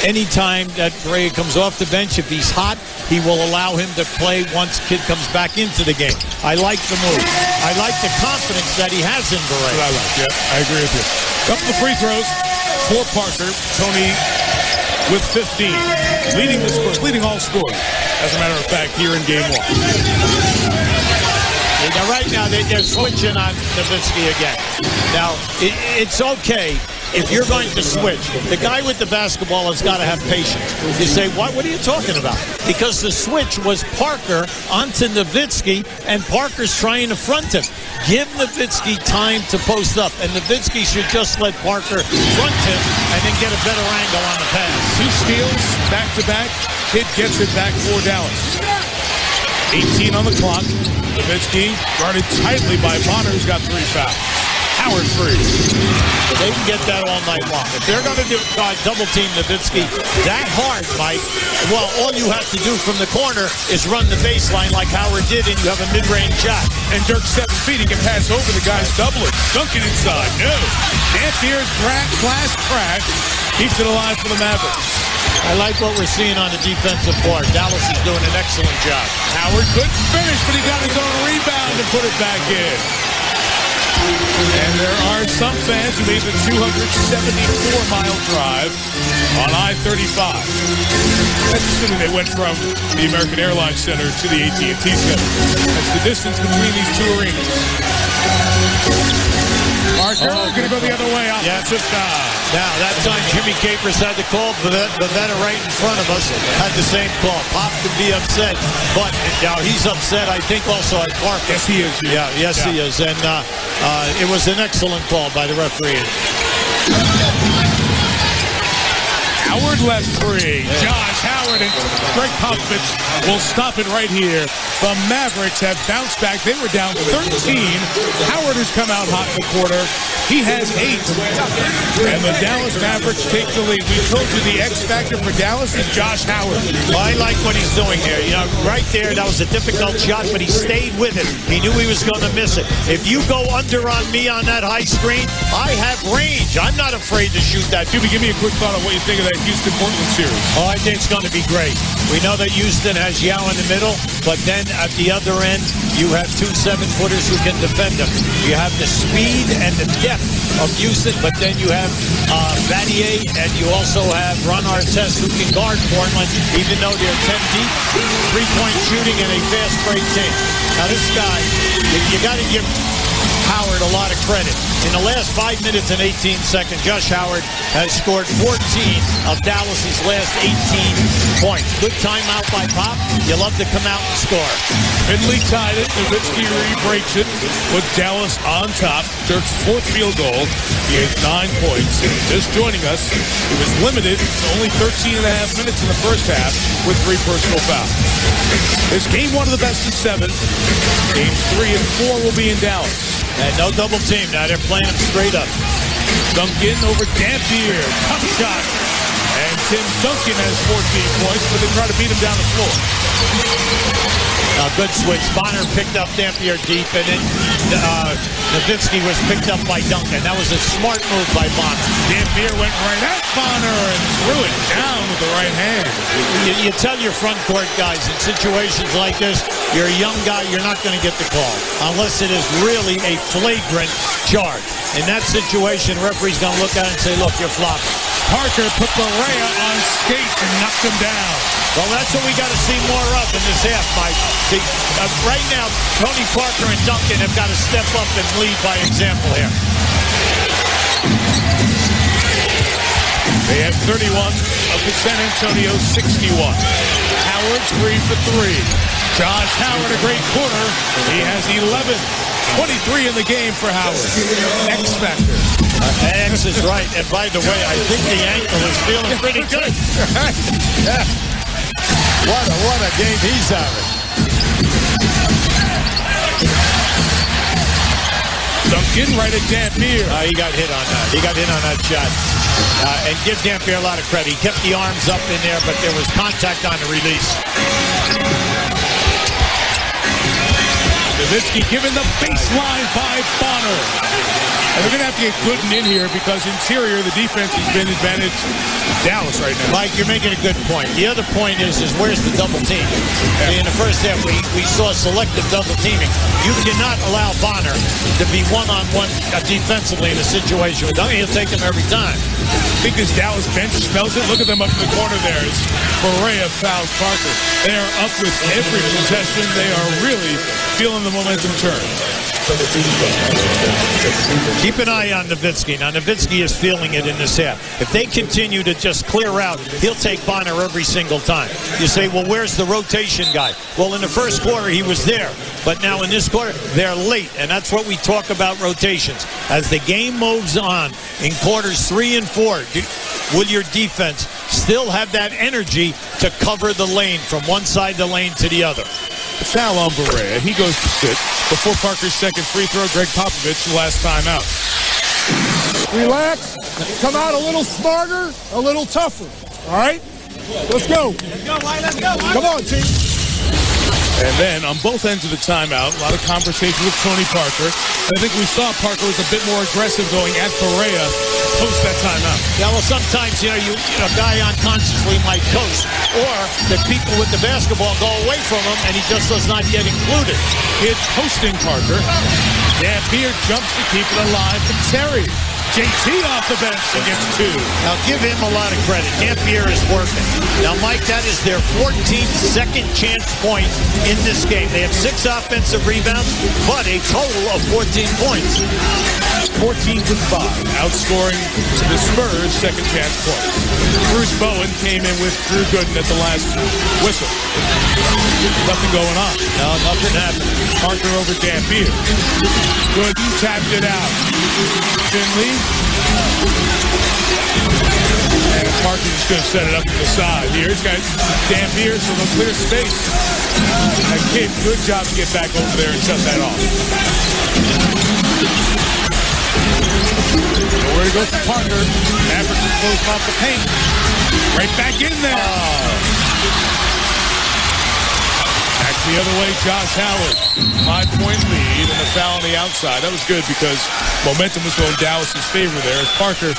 anytime that Barea comes off the bench. If he's hot, he will allow him to play once Kidd comes back into the game. I like the move. I like the confidence that he has in Barea. What I like, yeah, I agree with you. Couple of free throws for Parker. Tony with 15, leading the Spurs, leading all scorers, as a matter of fact, here in game 1. Now, right now, they're switching on Nowitzki again. Now, it's okay if you're going to switch. The guy with the basketball has got to have patience. You say, what are you talking about? Because the switch was Parker onto Nowitzki, and Parker's trying to front him. Give Nowitzki time to post up, and Nowitzki should just let Parker front him and then get a better angle on the pass. 2 steals, back-to-back. Kidd gets it back for Dallas. 18 on the clock. Nowitzki guarded tightly by Bonner, who's got 3 fouls. Howard free. They can get that all night long. If they're going to double team Nowitzki that hard, Mike, well, all you have to do from the corner is run the baseline like Howard did, and you have a mid-range shot. And Dirk 7 feet, he can pass over the guy's doubling. Duncan inside. No. Dampier's glass crash keeps it alive for the Mavericks. I like what we're seeing on the defensive part. Dallas is doing an excellent job. Howard couldn't finish, but he got his own rebound and put it back in. And there are some fans who made the 274-mile drive on I-35. That's assuming they went from the American Airlines Center to the AT&T Center. That's the distance between these 2 arenas. Parker going to go the other way. Offensive foul. Now, that time Jimmy Capers had the call, but Bavetta right in front of us had the same call. Pop could be upset, but now he's upset, I think, also at Parker. Yes, he is. Yeah, yes, he is. And it was an excellent call by the referee. Howard left free. Josh Howard and Greg Popovich will stop it right here. The Mavericks have bounced back. They were down 13. Howard has come out hot in the quarter. He has 8. And the Dallas Mavericks take the lead. We told you the X factor for Dallas is Josh Howard. Well, I like what he's doing here. You know, right there, that was a difficult shot, but he stayed with it. He knew he was going to miss it. If you go under on me on that high screen, I have range. I'm not afraid to shoot that. Give me a quick thought on what you think of that Houston-Portland series. Oh, I think it's going to be great. We know that Houston has Yao in the middle, but then at the other end, you have 2 7-footers who can defend them. You have the speed and the depth of Houston, but then you have Vanier, and you also have Ron Artest who can guard Portland, even though they're 10 deep. 3-point shooting and a fast break team. Now this guy, you got to give Howard a lot of credit. In the last 5 minutes and 18 seconds, Josh Howard has scored 14 of Dallas's last 18 points. Good timeout by Pop. You love to come out and score. Finley tied it. Nowitzki re-breaks it with Dallas on top. Dirk's 4th field goal. He has 9 points. Just joining us, he was limited to only 13 and a half minutes in the first half with 3 personal fouls. This game 1 of the best of 7. Games 3 and 4 will be in Dallas. And no double team. Now they're playing him straight up. Duncan over Dampier. Tough shot. And Tim Duncan has 14 points, but they try to beat him down the floor. Good switch. Bonner picked up Dampier deep, and then Nowitzki was picked up by Duncan. That was a smart move by Bonner. Dampier went right at Bonner and threw it down with the right hand. You tell your front court guys, in situations like this, you're a young guy, you're not going to get the call unless it is really a flagrant charge. In that situation, referee's going to look at it and say, look, you're flopping. Parker put Barea on skates and knocked him down. Well, that's what we got to see more of in this half, Mike. Right now, Tony Parker and Duncan have got to step up and lead by example here. They have 31 of the San Antonio 61. Howard's 3 for 3. Josh Howard, a great quarter. He has 11. 23 in the game for Howard. X factor. X is right. And by the way, I think the ankle is feeling pretty good. Yeah. What a game he's having. Duncan right at Dampier. He got hit on that. He got hit on that shot. And give Dampier a lot of credit. He kept the arms up in there, but there was contact on the release. Nowitzki given the baseline by Bonner. And they're going to have to get Gooden in here because interior, the defense has been advantage Dallas right now. Mike, you're making a good point. The other point is where's the double team? Yeah. In the first half, we saw selective double teaming. You cannot allow Bonner to be one-on-one defensively in a situation. He'll take him every time. I think this Dallas bench smells it. Look at them up in the corner there. It's Barea fouls Parker. They are up with every possession. They are really feeling the momentum turn. Keep an eye on Nowitzki. Now, Nowitzki is feeling it in this half. If they continue to just clear out, he'll take Bonner every single time. You say, well, where's the rotation guy? Well, in the first quarter, he was there. But now in this quarter, they're late. And that's what we talk about rotations. As the game moves on in quarters 3 and 4, will your defense still have that energy to cover the lane from one side of the lane to the other? Foul on Barea. He goes to sit. Before Parker's second free throw, Greg Popovich, the last time out. Relax. Come out a little smarter, a little tougher. All right? Let's go. Let's go. Come on, team. And then on both ends of the timeout, a lot of conversation with Tony Parker. And I think we saw Parker was a bit more aggressive going at Barea post that timeout. Yeah, well, sometimes, a guy unconsciously might coast, or the people with the basketball go away from him and he just does not get included. It's hosting Parker. Dampier jumps to keep it alive for Terry. JT off the bench and gets 2. Now, give him a lot of credit. Dampier is working. Now, Mike, that is their 14th second chance point in this game. They have 6 offensive rebounds, but a total of 14 points. 14-5, outscoring the Spurs' second chance point. Bruce Bowen came in with Drew Gooden at the last whistle. Nothing going on. No, nothing happened. Parker over Dampier. Gooden tapped it out. Finley. And Parker's just going to set it up to the side. Here he's got Dampier, so they'll clear space. And Kid, good job to get back over there and shut that off. Nowhere to go for Parker. Mavericks is closed off the paint. Right back in there. Back the other way, Josh Howard. 5-point lead and a foul on the outside. That was good because momentum was going Dallas's favor there as Parker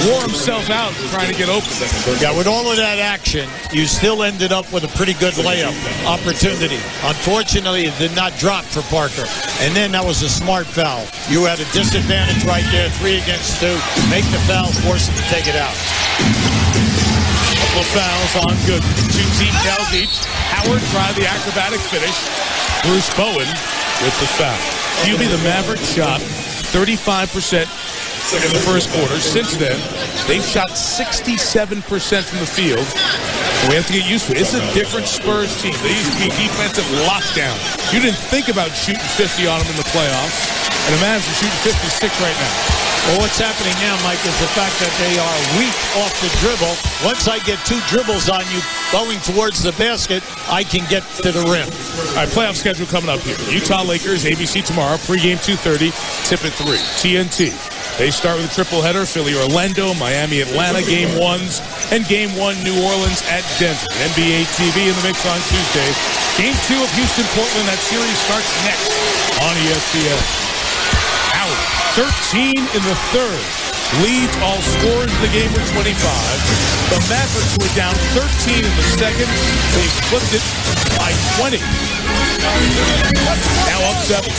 wore himself out trying to get open. Yeah, with all of that action, you still ended up with a pretty good layup opportunity. Unfortunately, it did not drop for Parker. And then that was a smart foul. You had a disadvantage right there, 3 against 2. Make the foul, force him to take it out. Couple of fouls on good. 2 team fouls each. Howard tried the acrobatic finish. Bruce Bowen with the foul. QB, the Mavericks shot 35% in the first quarter. Since then, they've shot 67% from the field. We have to get used to it. It's a different Spurs team. They used to be defensive lockdown. You didn't think about shooting 50 on them in the playoffs. And the Mavs are shooting 56 right now. Well, what's happening now, Mike, is the fact that they are weak off the dribble. Once I get 2 dribbles on you going towards the basket, I can get to the rim. All right, playoff schedule coming up here. Utah Lakers, ABC tomorrow, pregame 2:30, tip at 3. TNT. They start with a triple header, Philly, Orlando, Miami, Atlanta, game 1s, and game 1, New Orleans at Denver. NBA TV in the mix on Tuesday. Game 2 of Houston, Portland, that series starts next on ESPN. Howard, 13 in the third. Leads all scorers in the game with 25. The Mavericks were down 13 in the second. They flipped it by 20. Now up 7.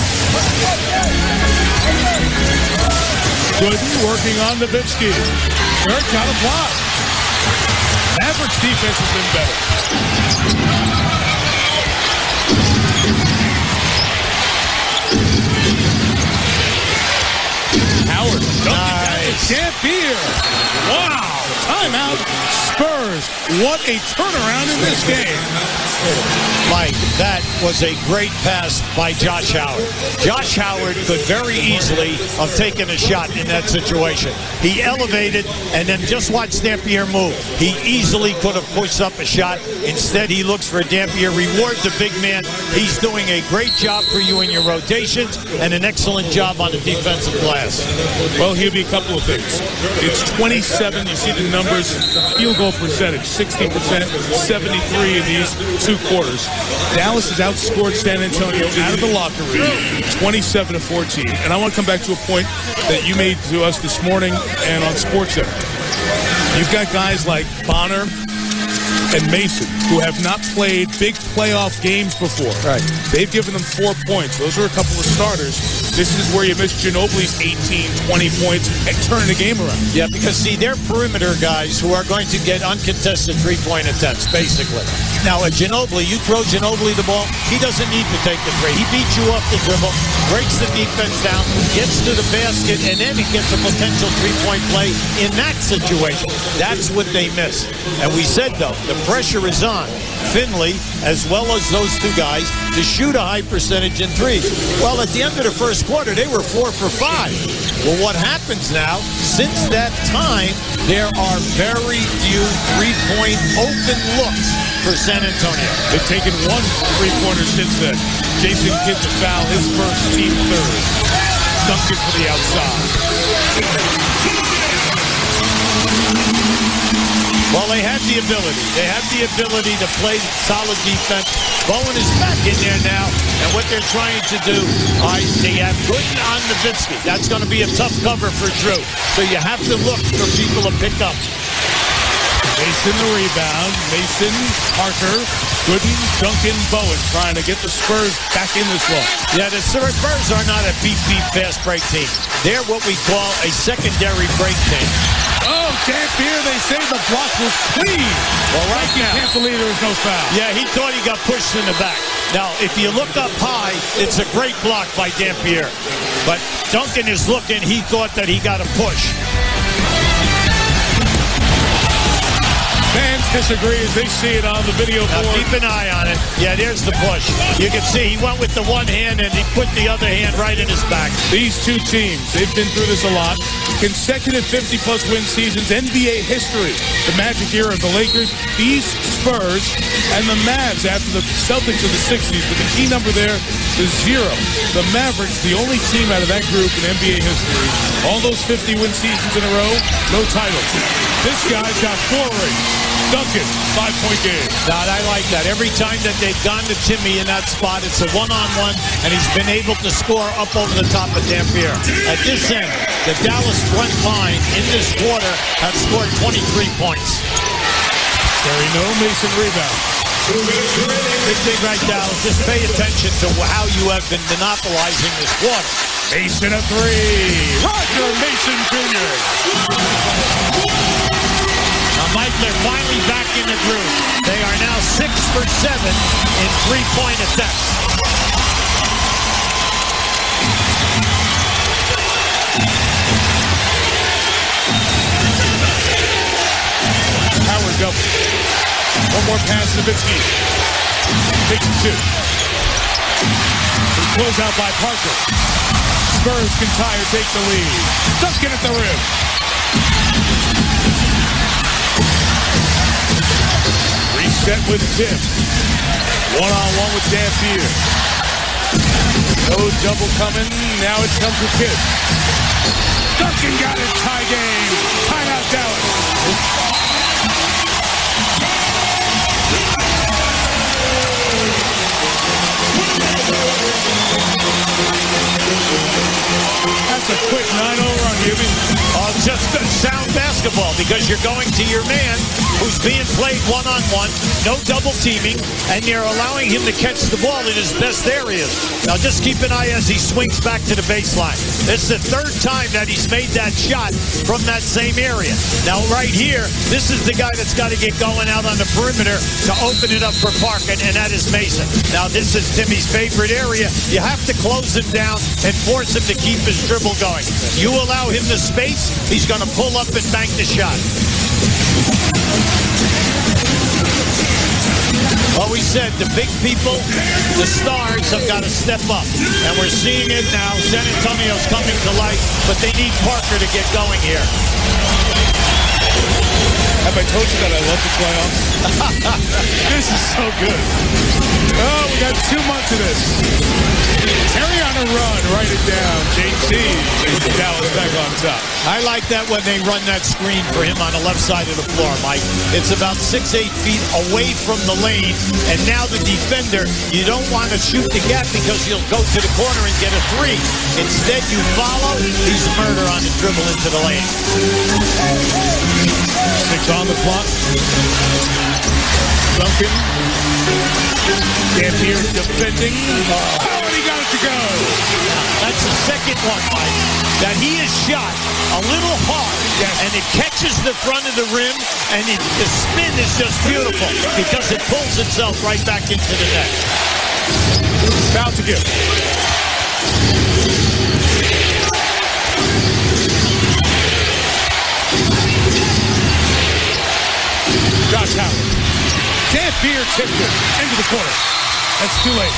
Gooden working on Nowitzki. Dirk got a block. Mavericks defense has been better. Howard. Nice. Dampier. Wow. Timeout. Spurs. What a turnaround in this game. Mike, that was a great pass by Josh Howard. Josh Howard could very easily have taken a shot in that situation. He elevated and then just watch Dampier move. He easily could have pushed up a shot. Instead, he looks for Dampier, rewards the big man. He's doing a great job for you in your rotations and an excellent job on the defensive glass. Well, he'll be a couple of things. It's 27. You see the numbers. Field goal percentage, 60%, 73 in these 2 quarters. Dallas has outscored San Antonio out of the locker room, 27-14. And I want to come back to a point that you made to us this morning and on SportsCenter. You've got guys like Bonner and Mason, who have not played big playoff games before. Right. They've given them 4 points. Those are a couple of starters. This is where you miss Ginobili's 18, 20 points and turning the game around. Yeah, because, see, they're perimeter guys who are going to get uncontested 3-point attempts, basically. Now, at Ginobili, you throw Ginobili the ball, he doesn't need to take the 3. He beats you off the dribble, breaks the defense down, gets to the basket, and then he gets a potential 3-point play in that situation. That's what they miss. And we said, though, the pressure is on Finley, as well as those 2 guys, to shoot a high percentage in 3s. Well, at the end of the first quarter, they were 4 for 5. Well, what happens now, since that time, there are very few 3-point open looks for San Antonio. They've taken 1 3-pointer since then. Jason Kidd to foul, his first, team third. Dunked it for the outside. Well, they have the ability. They have the ability to play solid defense. Bowen is back in there now, and what they're trying to do, they have Gooden on Nowitzki. That's going to be a tough cover for Drew. So you have to look for people to pick up. Mason the rebound. Mason, Parker, Gooden, Duncan, Bowen trying to get the Spurs back in this one. Yeah, the Spurs are not a beat fast break team. They're what we call a secondary break team. Oh, Dampier, they say the block was clean. Well, right now, now, can't believe there was no foul. Yeah, he thought he got pushed in the back. Now, if you look up high, it's a great block by Dampier. But Duncan is looking. He thought that he got a push. Fans disagree as they see it on the video board. Now keep an eye on it. Yeah, there's the push. You can see he went with the one hand and he put the other hand right in his back. These two teams, they've been through this a lot. Consecutive 50-plus win seasons, NBA history. The Magic era of the Lakers, these Spurs, and the Mavs after the Celtics of the 60s. But the key number there is 0. The Mavericks, the only team out of that group in NBA history. All those 50-win seasons in a row, no titles. This guy's got 4 rings. Duncan, 5-point game. Now, I like that. Every time that they've gone to Timmy in that spot, it's a one-on-one, and he's been able to score up over the top of Dampier. At this end, the Dallas front line in this quarter have scored 23 points. Terry No, Mason rebound. Big thing right, Dallas. Just pay attention to how you have been monopolizing this quarter. Mason a 3. Roger Mason Jr. Mike, they're finally back in the groove. They are now 6 for 7 in three-point attempts. Howard double. One more pass to Nowitzki. Takes it 2. Close out by Parker. Spurs can tie or take the lead. Duncan at the rim. Reset with Tim. One-on-one with Dampier. No double coming. Now it comes with Kidd. Duncan got it. Tie game. Timeout Dallas. That's a quick 9-0 run, Hubie. Just sound basketball because you're going to your man who's being played one-on-one, no double teaming, and you're allowing him to catch the ball in his best areas. Now just keep an eye as he swings back to the baseline. This is the 3rd time that he's made that shot from that same area. Now right here, this is the guy that's got to get going out on the perimeter to open it up for Parker, and that is Mason. Now this is Timmy's favorite area. You have to close him down and force him to keep his dribble going. You allow him the space, he's going to pull up and bank the shot. Well, we said the big people, the stars, have got to step up. And we're seeing it now. San Antonio's coming to life, but they need Parker to get going here. Have I told you that I love the playoffs? This is so good. Oh, we got 2 months of this. Terry on a run, write it down. JT is Dallas back on top. I like that when they run that screen for him on the left side of the floor, Mike. It's about 6-8 feet away from the lane, and now the defender, you don't want to shoot the gap because you'll go to the corner and get a 3. Instead, you follow. He's murder on the dribble into the lane. 6 on the clock. Duncan. Dampier defending. Oh, and he got it to go. That's the second one, Mike, that he has shot a little hard, yes, and it catches the front of the rim, and the spin is just beautiful because it pulls itself right back into the net. Foul to give. Josh Howard. Dampier tipped it into the corner. That's too late.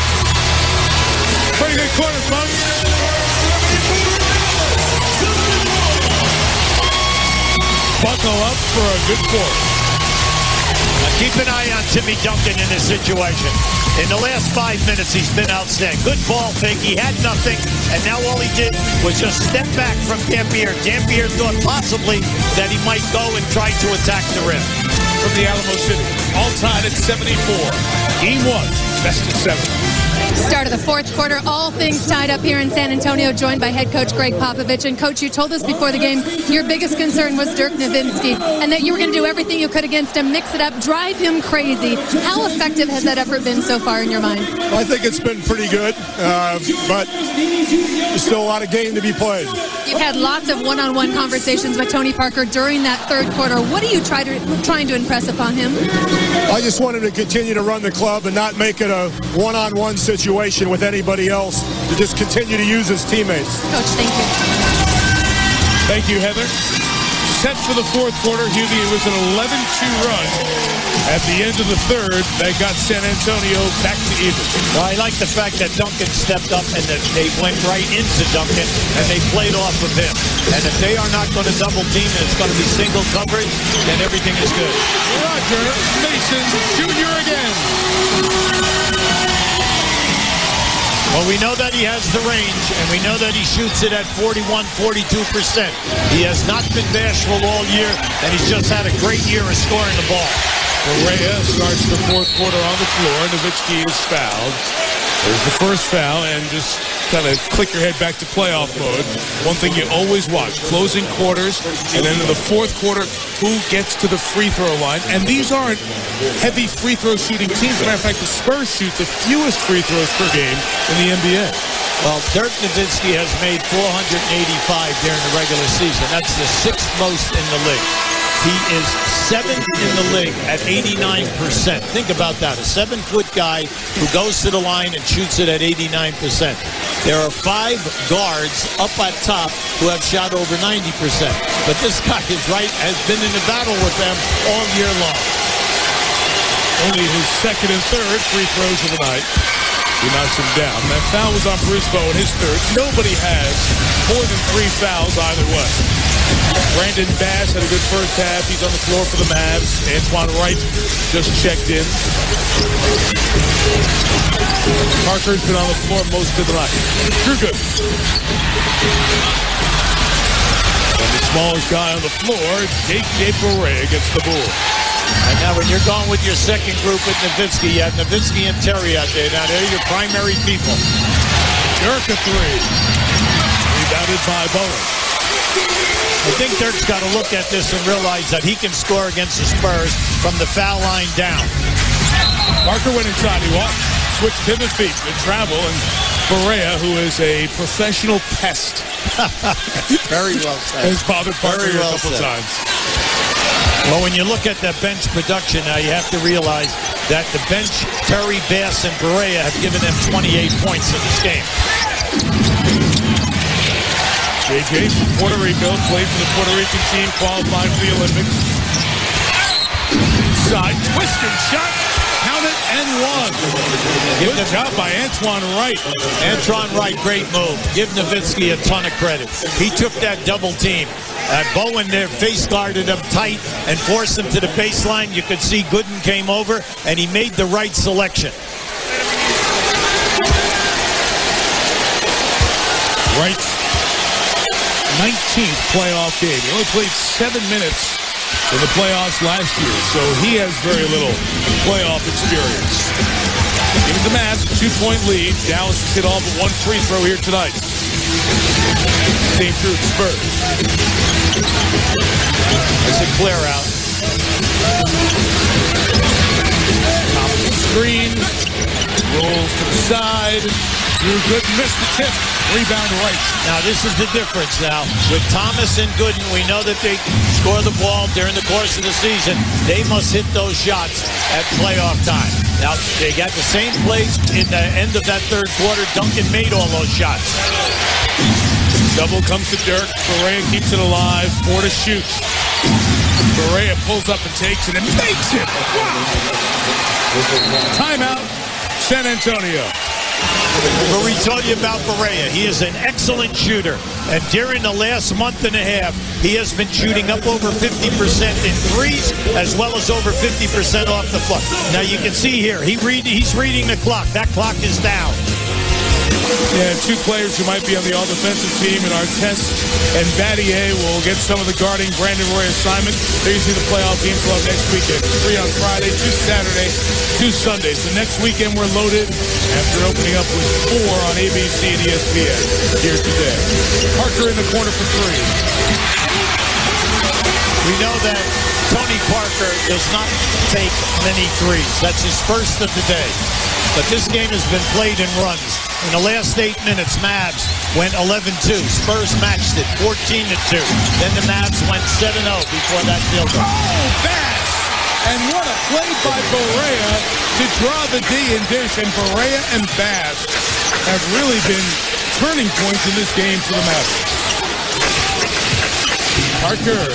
Pretty good corner, folks. Buckle up for a good quarter. Keep an eye on Timmy Duncan in this situation. In the last 5 minutes, he's been outstanding. Good ball fake. He had nothing, and now all he did was just step back from Dampier. Dampier thought possibly that he might go and try to attack the rim. From the Alamo City, all tied at 74. Game 1, best of 7. Start of the fourth quarter, all things tied up here in San Antonio, joined by head coach Greg Popovich. And coach, you told us before the game your biggest concern was Dirk Nowitzki and that you were going to do everything you could against him, mix it up, drive him crazy. How effective has that effort been so far in your mind? I think it's been pretty good, but there's still a lot of game to be played. You've had lots of one-on-one conversations with Tony Parker during that third quarter. What are you trying to impress upon him? I just want him to continue to run the club and not make it a one-on-one situation with anybody else, to just continue to use his teammates. Coach, thank you. Thank you, Heather. Set for the fourth quarter, Hughie. It was an 11-2 run at the end of the third that got San Antonio back to even. Well, I like the fact that Duncan stepped up and that they went right into Duncan and they played off of him. And if they are not going to double team and it's going to be single coverage, then everything is good. Roger Mason Jr. again. Well, we know that he has the range, and we know that he shoots it at 41, 42%. He has not been bashful all year, and he's just had a great year of scoring the ball. Correa starts the fourth quarter on the floor. Nowitzki is fouled. There's the first foul, and just kind of click your head back to playoff mode. One thing you always watch, closing quarters, and then in the fourth quarter, who gets to the free throw line. And these aren't heavy free throw shooting teams. As a matter of fact, the Spurs shoot the fewest free throws per game in the NBA. Well, Dirk Nowitzki has made 485 during the regular season. That's the sixth most in the league. He is seventh in the league at 89%. Think about that. A 7-foot guy who goes to the line and shoots it at 89%. There are 5 guards up at top who have shot over 90%. But this guy has been in a battle with them all year long. Only his second and third free throws of the night. He knocks him down. That foul was on Brisboe in his third. Nobody has more than 3 fouls either way. Brandon Bass had a good first half. He's on the floor for the Mavs. Antoine Wright just checked in. Parker's been on the floor most of the night. Drew Gooden. And the smallest guy on the floor, J.J. Correa, gets the board. And now when you're going with your second group with Nowitzki, you have Nowitzki and Terry out there. Now they're your primary people. Dirk a 3. Rebounded by Bowen. I think Dirk's got to look at this and realize that he can score against the Spurs from the foul line down. Parker went inside. He walked, switched to his feet. Good travel. And Correa, who is a professional pest. Very well said. Has bothered Parker a couple times. Well, when you look at that bench production now, you have to realize that the bench, Terry, Bass, and Correa have given them 28 points in this game. JJ from Puerto Rico, played for the Puerto Rican team, qualified for the Olympics. Inside, twisted shot, counted and one. Good job by Antoine Wright. Antoine Wright, great move. Give Nowitzki a ton of credit. He took that double team. Bowen there face guarded him tight and forced him to the baseline. You could see Gooden came over and he made the right selection. Wright, 19th playoff game. He only played 7 minutes in the playoffs last year, so he has very little playoff experience. Give the Mavs a 2-point lead. Dallas has hit all but 1 free throw here tonight. Same true with the Spurs. It's a clear out. Top of the screen. Rolls to the side. Drew Gooden missed the tip. Rebound Wright. Now, this is the difference now. With Thomas and Gooden, we know that they score the ball during the course of the season. They must hit those shots at playoff time. Now, they got the same plays in the end of that third quarter. Duncan made all those shots. Double comes to Dirk. Correa keeps it alive. 4 to shoot. Correa pulls up and takes it and makes it. Wow. Timeout, San Antonio. But we told you about Correa. He is an excellent shooter. And during the last month and a half, he has been shooting up over 50% in threes, as well as over 50% off the floor. Now you can see here, he's reading the clock. That clock is down. Yeah, two players who might be on the all-defensive team in Artest and Battier will get some of the guarding Brandon Roy assignment. There you see the playoff games will have next weekend. 3 on Friday, 2 Saturday, 2 Sunday. So next weekend we're loaded after opening up with 4 on ABC and ESPN here today. Parker in the corner for 3. We know that Tony Parker does not take many threes. That's his first of the day. But this game has been played in runs. In the last 8 minutes, Mavs went 11-2. Spurs matched it 14-2. Then the Mavs went 7-0 before that field goal. Oh, Bass! And what a play by Barea to draw the D and dish. And Barea and Bass have really been turning points in this game for the Mavericks. Parker.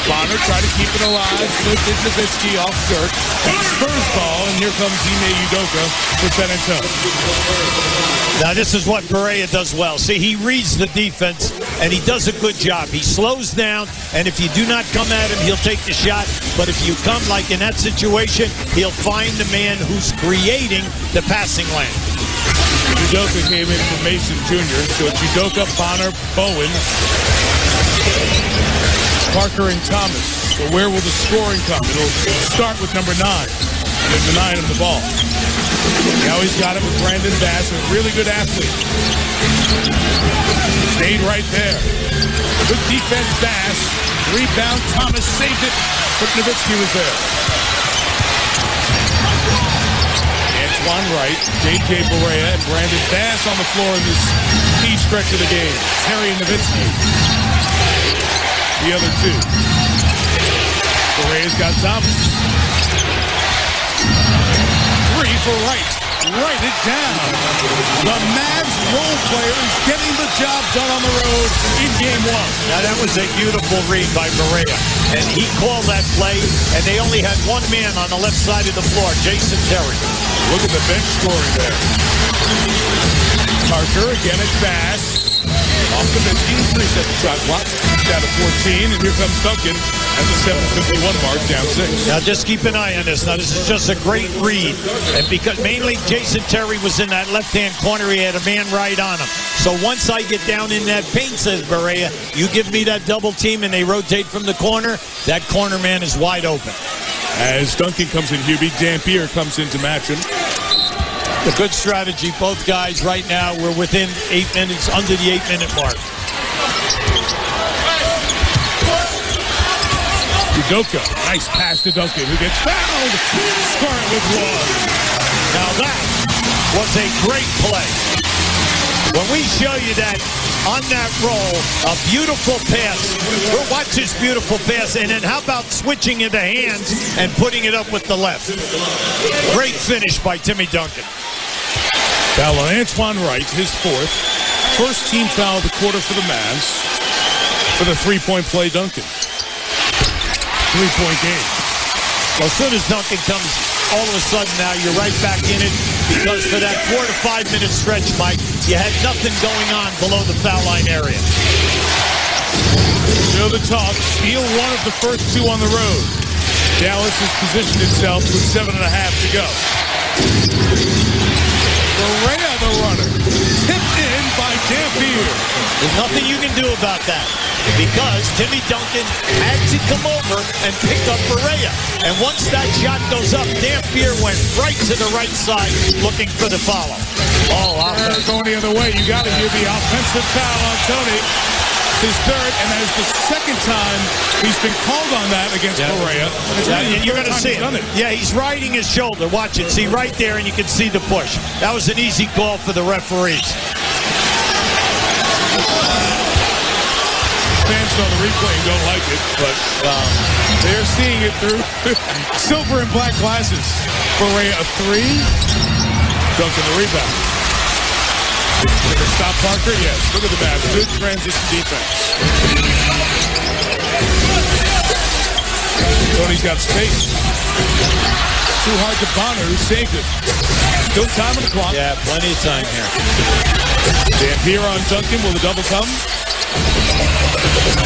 Bonner tried to keep it alive. Flipped it Nowitzki off Dirk. Spurs ball, and here comes Ime Udoka for San Antonio. Now, this is what Barea does well. See, he reads the defense, and he does a good job. He slows down, and if you do not come at him, he'll take the shot. But if you come, like in that situation, he'll find the man who's creating the passing lane. Udoka came in from Mason Jr., so it's Udoka, Bonner, Bowen, Parker, and Thomas. So where will the scoring come? It'll start with number 9. There's the 9 of the ball. Now he's got it with Brandon Bass, a really good athlete. Stayed right there. Good defense, Bass. Rebound, Thomas saved it, but Nowitzki was there. Antoine Wright, J.J. Barea, and Brandon Bass on the floor in this key stretch of the game. Terry and Nowitzki. The other 2. Barea's got Thomas. 3 for Wright. Write it down. The Mavs role player is getting the job done on the road in game 1. Now, that was a beautiful read by Barea. And he called that play, and they only had one man on the left side of the floor, Jason Terry. Look at the bench scoring there. Parker again at Bass. Off the bench, he reset the shot clock. Down to 14, and here comes Duncan at the 7:51 mark, down 6. Now, just keep an eye on this. Now, this is just a great read. And because mainly Jason Terry was in that left-hand corner, he had a man right on him. So once I get down in that paint, says Barea, you give me that double team and they rotate from the corner, that corner man is wide open. As Duncan comes in, Hubie, Dampier comes in to match him. A good strategy. Both guys right now, we're within 8 minutes, under the 8-minute mark. Udoka, nice pass to Duncan, who gets fouled. Scarlett with 1. Now that was a great play. When we show you that on that roll, a beautiful pass. We'll watch this beautiful pass, and then how about switching into hands and putting it up with the left? Great finish by Timmy Duncan. Foul on Antoine Wright, his 4th. First team foul of the quarter for the Mavs. For the three-point play, Duncan. 3-point game. Well, as soon as Duncan comes, all of a sudden now you're right back in it, because for that 4 to 5 minute stretch, Mike, you had nothing going on below the foul line area. Still the talk. Steal 1 of the first 2 on the road. Dallas has positioned itself with 7.5 to go. Barea, the runner, tipped in by Dampier. There's nothing you can do about that, because Timmy Duncan had to come over and pick up Barea. And once that shot goes up, Dampier went right to the right side looking for the follow. Oh, going the other way. You got to hear the offensive foul on Tony. His 3rd, and that is the 2nd time he's been called on that against Barea. And you're going to see it. Yeah, he's riding his shoulder. Watch it. See right there, and you can see the push. That was an easy call for the referees. Fans on the replay don't like it, but they're seeing it through silver and black glasses. Barea a 3. Duncan the rebound. Can they stop Parker? Yes. Look at the Mavs. Good transition defense. Tony's got space. Too hard to Bonner, who saved it. Still time on the clock. Yeah, plenty of time here. Dampier on Duncan. Will the double come?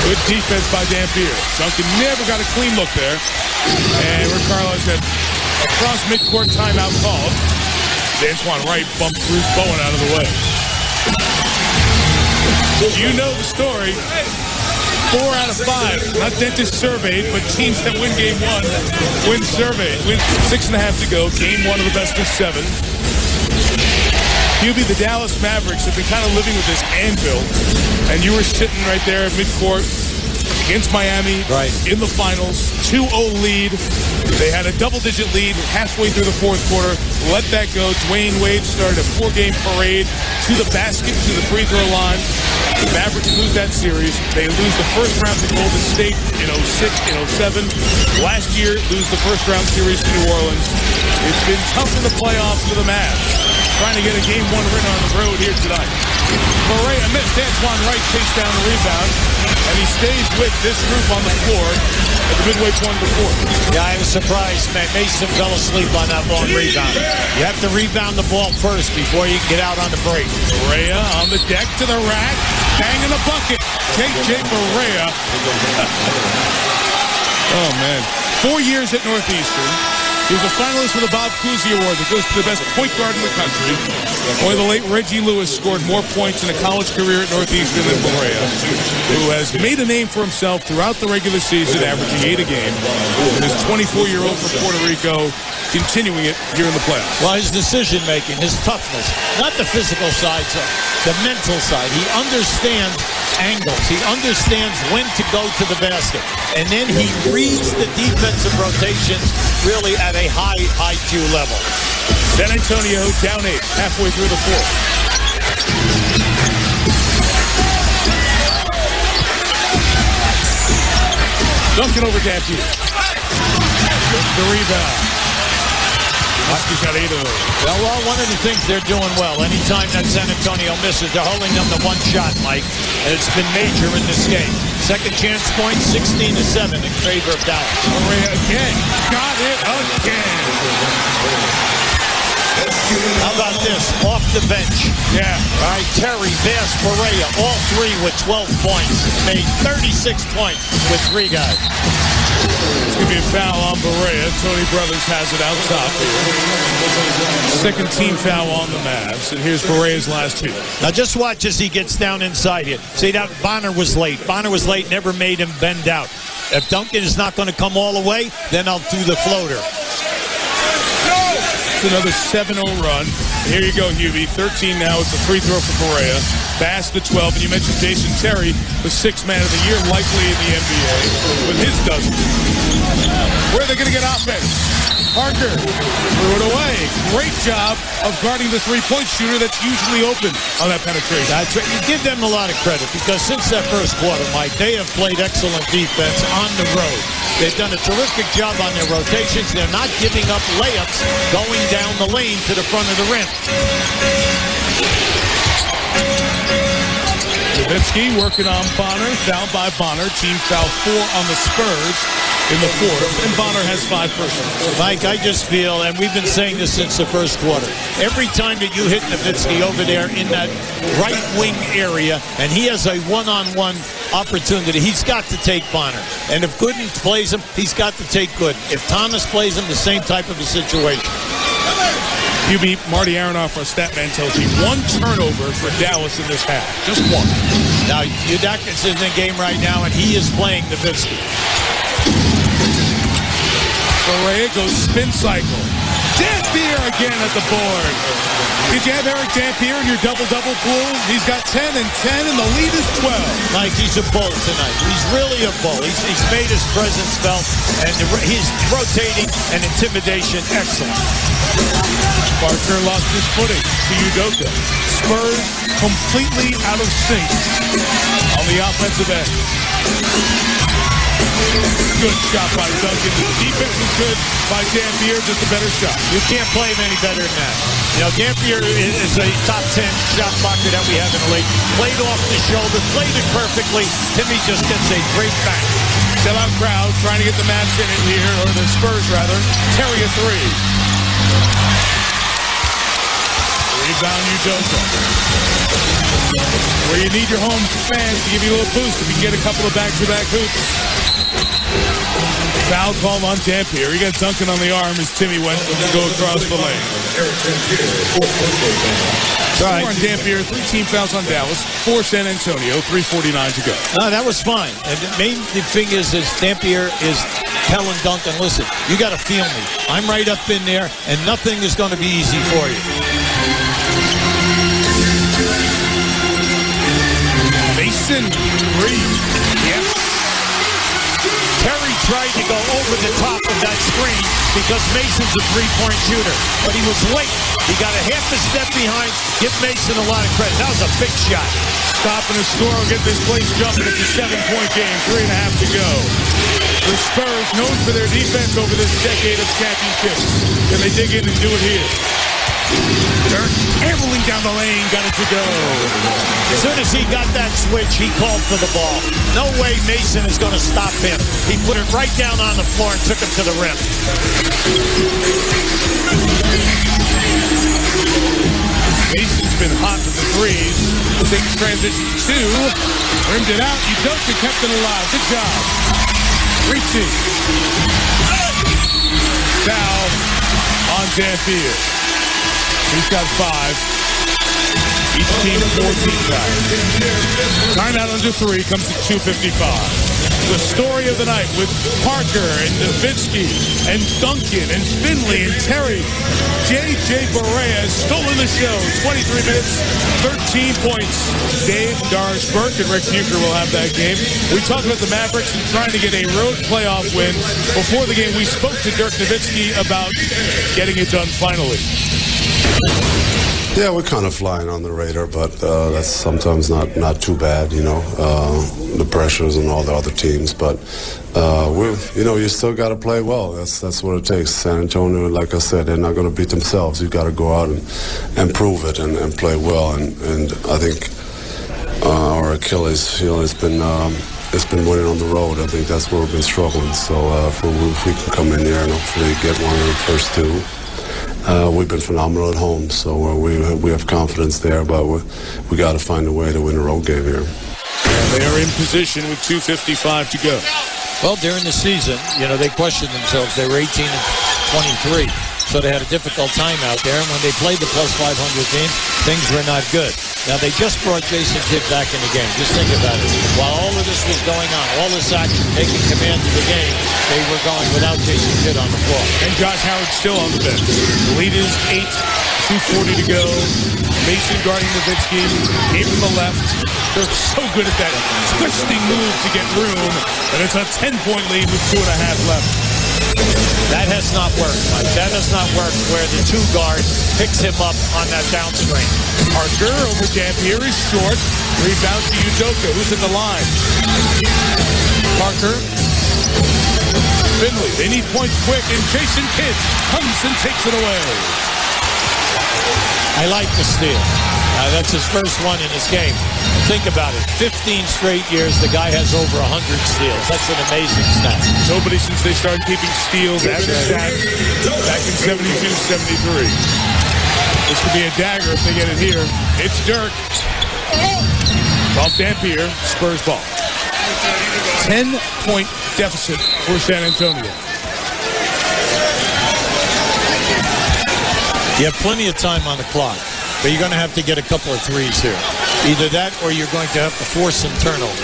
Good defense by Dampier. Duncan never got a clean look there. And Rick Carlos had a cross midcourt timeout called. Antoine Wright bumped Bruce Bowen out of the way. You know the story. 4 out of 5, not dentists surveyed, but teams that win game 1 win surveyed. Win 6.5 to go. Game 1 of the best of 7. Hubie, the Dallas Mavericks have been kind of living with this anvil, and you were sitting right there at midcourt against Miami in the finals, 2-0 lead. They had a double-digit lead halfway through the fourth quarter. Let that go. Dwayne Wade started a 4-game parade to the basket, to the free throw line. The Mavericks lose that series. They lose the first round to Golden State in 06, in 07. Last year, lose the first round series to New Orleans. It's been tough in the playoffs for the Mavs. Trying to get a game 1 win on the road here tonight. Correa missed. Antoine Wright chased down the rebound, and he stays with this group on the floor at the midway point of the fourth. Yeah, I was surprised, man. Mason fell asleep on that long rebound. You have to rebound the ball first before you can get out on the break. Correa on the deck to the rack, banging the bucket. J.J. Correa. Oh, man. 4 years at Northeastern. He was a finalist for the Bob Cousy Award that goes to the best point guard in the country. Only the late Reggie Lewis scored more points in a college career at Northeastern than Correa, who has made a name for himself throughout the regular season, averaging 8 a game. And his 24-year-old from Puerto Rico continuing it here in the playoffs. Well, his decision-making, his toughness, not the physical side, the mental side. He understands angles. He understands when to go to the basket. And then he reads the defensive rotations really at a high IQ level. San Antonio down 8, halfway through the fourth. Duncan over Dampier. The rebound. Husky's got 8 of those. Well, one of the things they're doing well, anytime that San Antonio misses, they're holding them to 1 shot, Mike. And it's been major in this game. Second chance point, 16-7 in favor of Dallas. Correa again. Got it again. How about this? Off the bench. Yeah. All right, Terry, Bass, Correa, all 3 with 12 points. Made 36 points with 3 guys. It's going to be a foul on Correa. Tony Brothers has it out top here. Second team foul on the Mavs. And here's Correa's last 2. Now just watch as he gets down inside here. See, that Bonner was late. Bonner was late, never made him bend out. If Duncan is not going to come all the way, then I'll do the floater. It's another 7-0 run. Here you go, Hubie. 13 now. It's a free throw for Correa. Bass the 12. And you mentioned Jason Terry, the 6th man of the year, likely in the NBA, with his dozen. Where are they going to get offense? Parker threw it away. Great job of guarding the three-point shooter that's usually open on that penetration. That's right. You give them a lot of credit because since that first quarter, Mike, they have played excellent defense on the road. They've done a terrific job on their rotations. They're not giving up layups going down the lane to the front of the rim. Nowitzki working on Bonner. Fouled by Bonner. Team foul 4 on the Spurs in the fourth. And Bonner has 5 personals. Mike, I just feel, and we've been saying this since the first quarter, every time that you hit Nowitzki over there in that right wing area, and he has a one-on-one opportunity, he's got to take Bonner. And if Gooden plays him, he's got to take Gooden. If Thomas plays him, the same type of a situation. Hubie, Marty Aronoff, our stat man, tells me 1 turnover for Dallas in this half. Just 1. Now, Udakis is in the game right now, and he is playing Nowitzki. Correa goes spin cycle. Dampier again at the board. Did you have Eric Dampier in your double-double pool? He's got 10 and 10, and the lead is 12. Mike, he's a bull tonight. He's really a bull. He's made his presence felt, and he's rotating and intimidation excellent. Parker lost his footing to Udoka. Spurs completely out of sync on the offensive end. Good shot by Duncan. The defense is good by Dampier, just a better shot. You can't play him any better than that. You know, Dampier is a top 10 shot blocker that we have in the league. Played off the shoulder, played it perfectly. Timmy just gets a great back. Sellout crowd trying to get the Mavs in it here, or the Spurs rather. Terry a 3. Rebound Udoka. Where you need your home fans to give you a little boost if you can get a couple of back-to-back hoops. Foul call on Dampier. He got Duncan on the arm as Timmy went to go across the lane. 4 on Dampier, 3 team fouls on Dallas, 4 San Antonio, 3:49 to go. No, that was fine. And the main thing is Dampier is telling Duncan, listen, you got to feel me. I'm right up in there, and nothing is going to be easy for you. Mason, 3. Yes. Terry tried to go over the top of that screen because Mason's a three-point shooter, but he was late. He got a half a step behind. Give Mason a lot of credit. That was a big shot. Stopping the score will get this place jumping. It's a 7-point game, 3.5 to go. The Spurs, known for their defense over this decade of championships. Can they dig in and do it here? Dirk ambling down the lane, got it to go. As soon as he got that switch, he called for the ball. No way Mason is going to stop him. He put it right down on the floor and took him to the rim. Mason's been hot with the threes. Takes transition 2. Rimmed it out. Udoka kept it alive. Good job. 3-2. Foul on Dampier. He's got 5. Each team 14 fouls. Timeout under 3 comes to 2:55. The story of the night with Parker and Nowitzki and Duncan and Finley and Terry. J.J. Barea has stolen the show. 23 minutes, 13 points. Dave, Doris Burke, and Rick Bucher will have that game. We talked about the Mavericks and trying to get a road playoff win. Before the game, we spoke to Dirk Nowitzki about getting it done finally. Yeah, we're kind of flying on the radar, but that's sometimes not too bad, you know, the pressures and all the other teams. But you still got to play well. That's what it takes. San Antonio, like I said, they're not going to beat themselves. You got to go out and prove it and play well. And I think our Achilles heel has been winning on the road. I think that's where we've been struggling. So if we can come in here and hopefully get one of the first 2. We've been phenomenal at home, so we have confidence there, but we got to find a way to win a road game here. And they are in position with 2:55 to go. Well, during the season, they questioned themselves. They were 18 and 23, so they had a difficult time out there. And when they played the plus 500 team, things were not good. Now, they just brought Jason Kidd back in the game. Just think about it. While all of this was going on, all this action, taking command of the game, they were going without Jason Kidd on the floor. And Josh Howard's still on the bench. The lead is 8, 2:40 to go. Mason guarding Nowitzki, came from the left. They're so good at that twisting move to get room, and it's a 10-point lead with 2.5 left. That has not worked, Mike. That has not worked where the 2 guard picks him up on that down screen. Parker over Dampier is short. Rebound to Udoka, who's at the line. Parker. Finley, they need points quick, and Jason Kidd comes and takes it away. I like the steal. That's his first one in his game. Think about it. 15 straight years, the guy has over 100 steals. That's an amazing stat. Nobody since they started keeping steals as a stat back in 72-73. This could be a dagger if they get it here. It's Dirk. Off Dampier, Spurs ball. 10-point deficit for San Antonio. You have plenty of time on the clock, but you're going to have to get a couple of threes here. Either that or you're going to have to force some turnovers.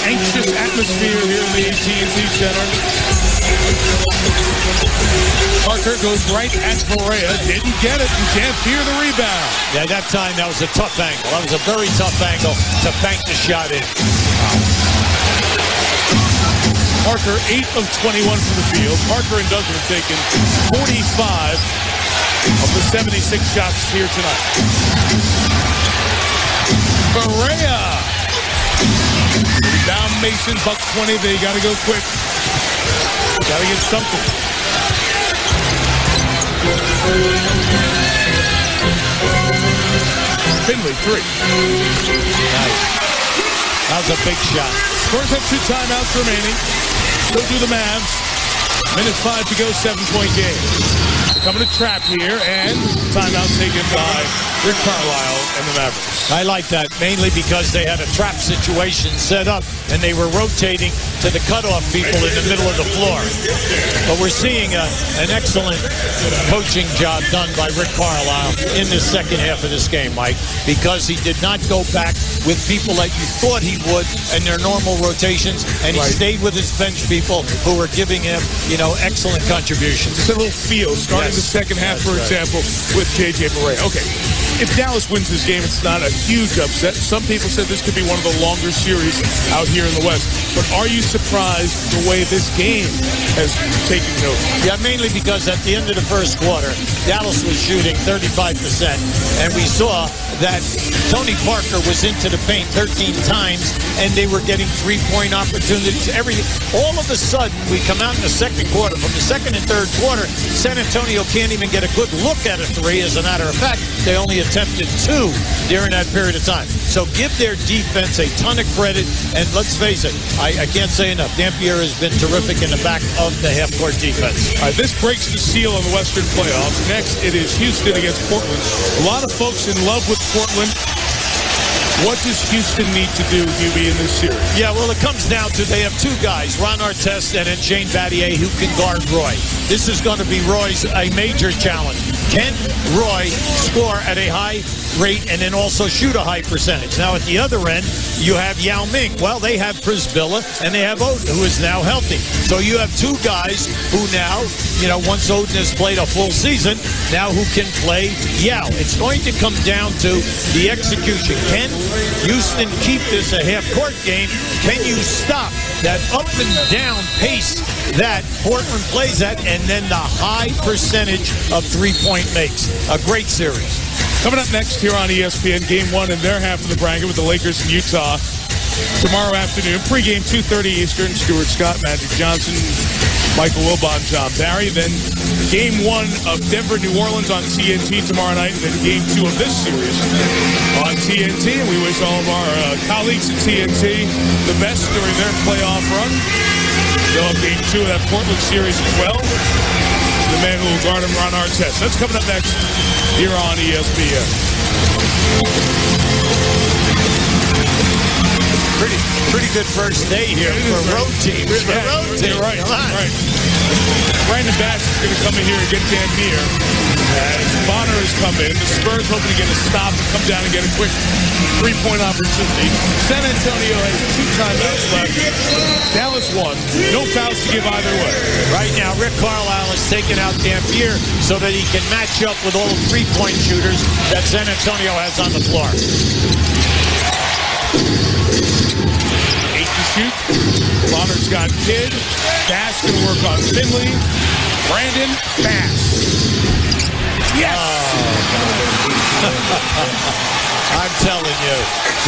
Anxious atmosphere here in the AT&T Center. Parker goes right at Barea. Didn't get it, and Dampier the rebound. Yeah, that time that was a tough angle. That was a very tough angle to bank the shot in. Parker, 8 of 21 from the field. Parker and Duncan have taken 45 of the 76 shots here tonight. Barea. Down Mason, buck 20. They got to go quick. Got to get something. Finley, 3. Nice. That was a big shot. Spurs have 2 timeouts remaining. Still do the Mavs. Minute 5 to go, 7-point game. Coming to trap here, and timeout taken by Rick Carlisle and the Mavericks. I like that, mainly because they had a trap situation set up, and they were rotating to the cutoff people in the middle of the floor. But we're seeing an excellent coaching job done by Rick Carlisle in the second half of this game, Mike, because he did not go back with people that you thought he would in their normal rotations, and he stayed with his bench people who were giving him, excellent contributions. Just a little feel, starting the second half, for example, with J.J. Barea. Okay, if Dallas wins this game, it's not a huge upset. Some people said this could be one of the longer series out here in the West. But are you surprised the way this game has taken over? Yeah, mainly because at the end of the first quarter, Dallas was shooting 35%, and we saw that Tony Parker was into the paint 13 times, and they were getting three-point opportunities. All of a sudden, we come out in the second quarter. From the second and third quarter, San Antonio can't even get a good look at a three. As a matter of fact, they only attempted two during that period of time. So give their defense a ton of credit, and let's face it, I can't say enough. Dampier has been terrific in the back of the half-court defense. All right, this breaks the seal on the Western playoffs. Next, it is Houston against Portland. A lot of folks in love with Portland. What does Houston need to do, Hubie, in this series? Yeah, well, it comes down to they have two guys, Ron Artest and then Shane Battier, who can guard Roy. This is going to be Roy's a major challenge. Can Roy score at a high rate and then also shoot a high percentage? Now, at the other end, you have Yao Ming. Well, they have Prisbilla and they have Odin, who is now healthy. So you have two guys who now, once Odin has played a full season, now who can play Yao. It's going to come down to the execution. Can Houston keep this a half-court game? Can you stop that up and down pace that Portland plays at, and then the high percentage of three-point makes? A great series. Coming up next here on ESPN, Game 1 in their half of the bracket with the Lakers in Utah. Tomorrow afternoon, pregame 2:30 Eastern, Stuart Scott, Magic Johnson, Michael Wilbon, John Barry. Then Game 1 of Denver, New Orleans on TNT tomorrow night, and then Game 2 of this series on TNT. And we wish all of our colleagues at TNT the best during their playoff run. They'll have Game 2 of that Portland series as well. The man who will guard him, Ron Artest. That's coming up next here on ESPN. Pretty good first day here for road teams. You're right. Brandon Bass is going to come in here and get Dampier. As Bonner has come in, the Spurs hoping to get a stop and come down and get a quick three-point opportunity. San Antonio has 2 timeouts left. Dallas 1. No fouls to give either way. Right now, Rick Carlisle is taking out Dampier so that he can match up with all the three-point shooters that San Antonio has on the floor. 8 to shoot. Bonner's got Kidd. Bass can work on Finley. Brandon Bass. Yes! I'm telling you,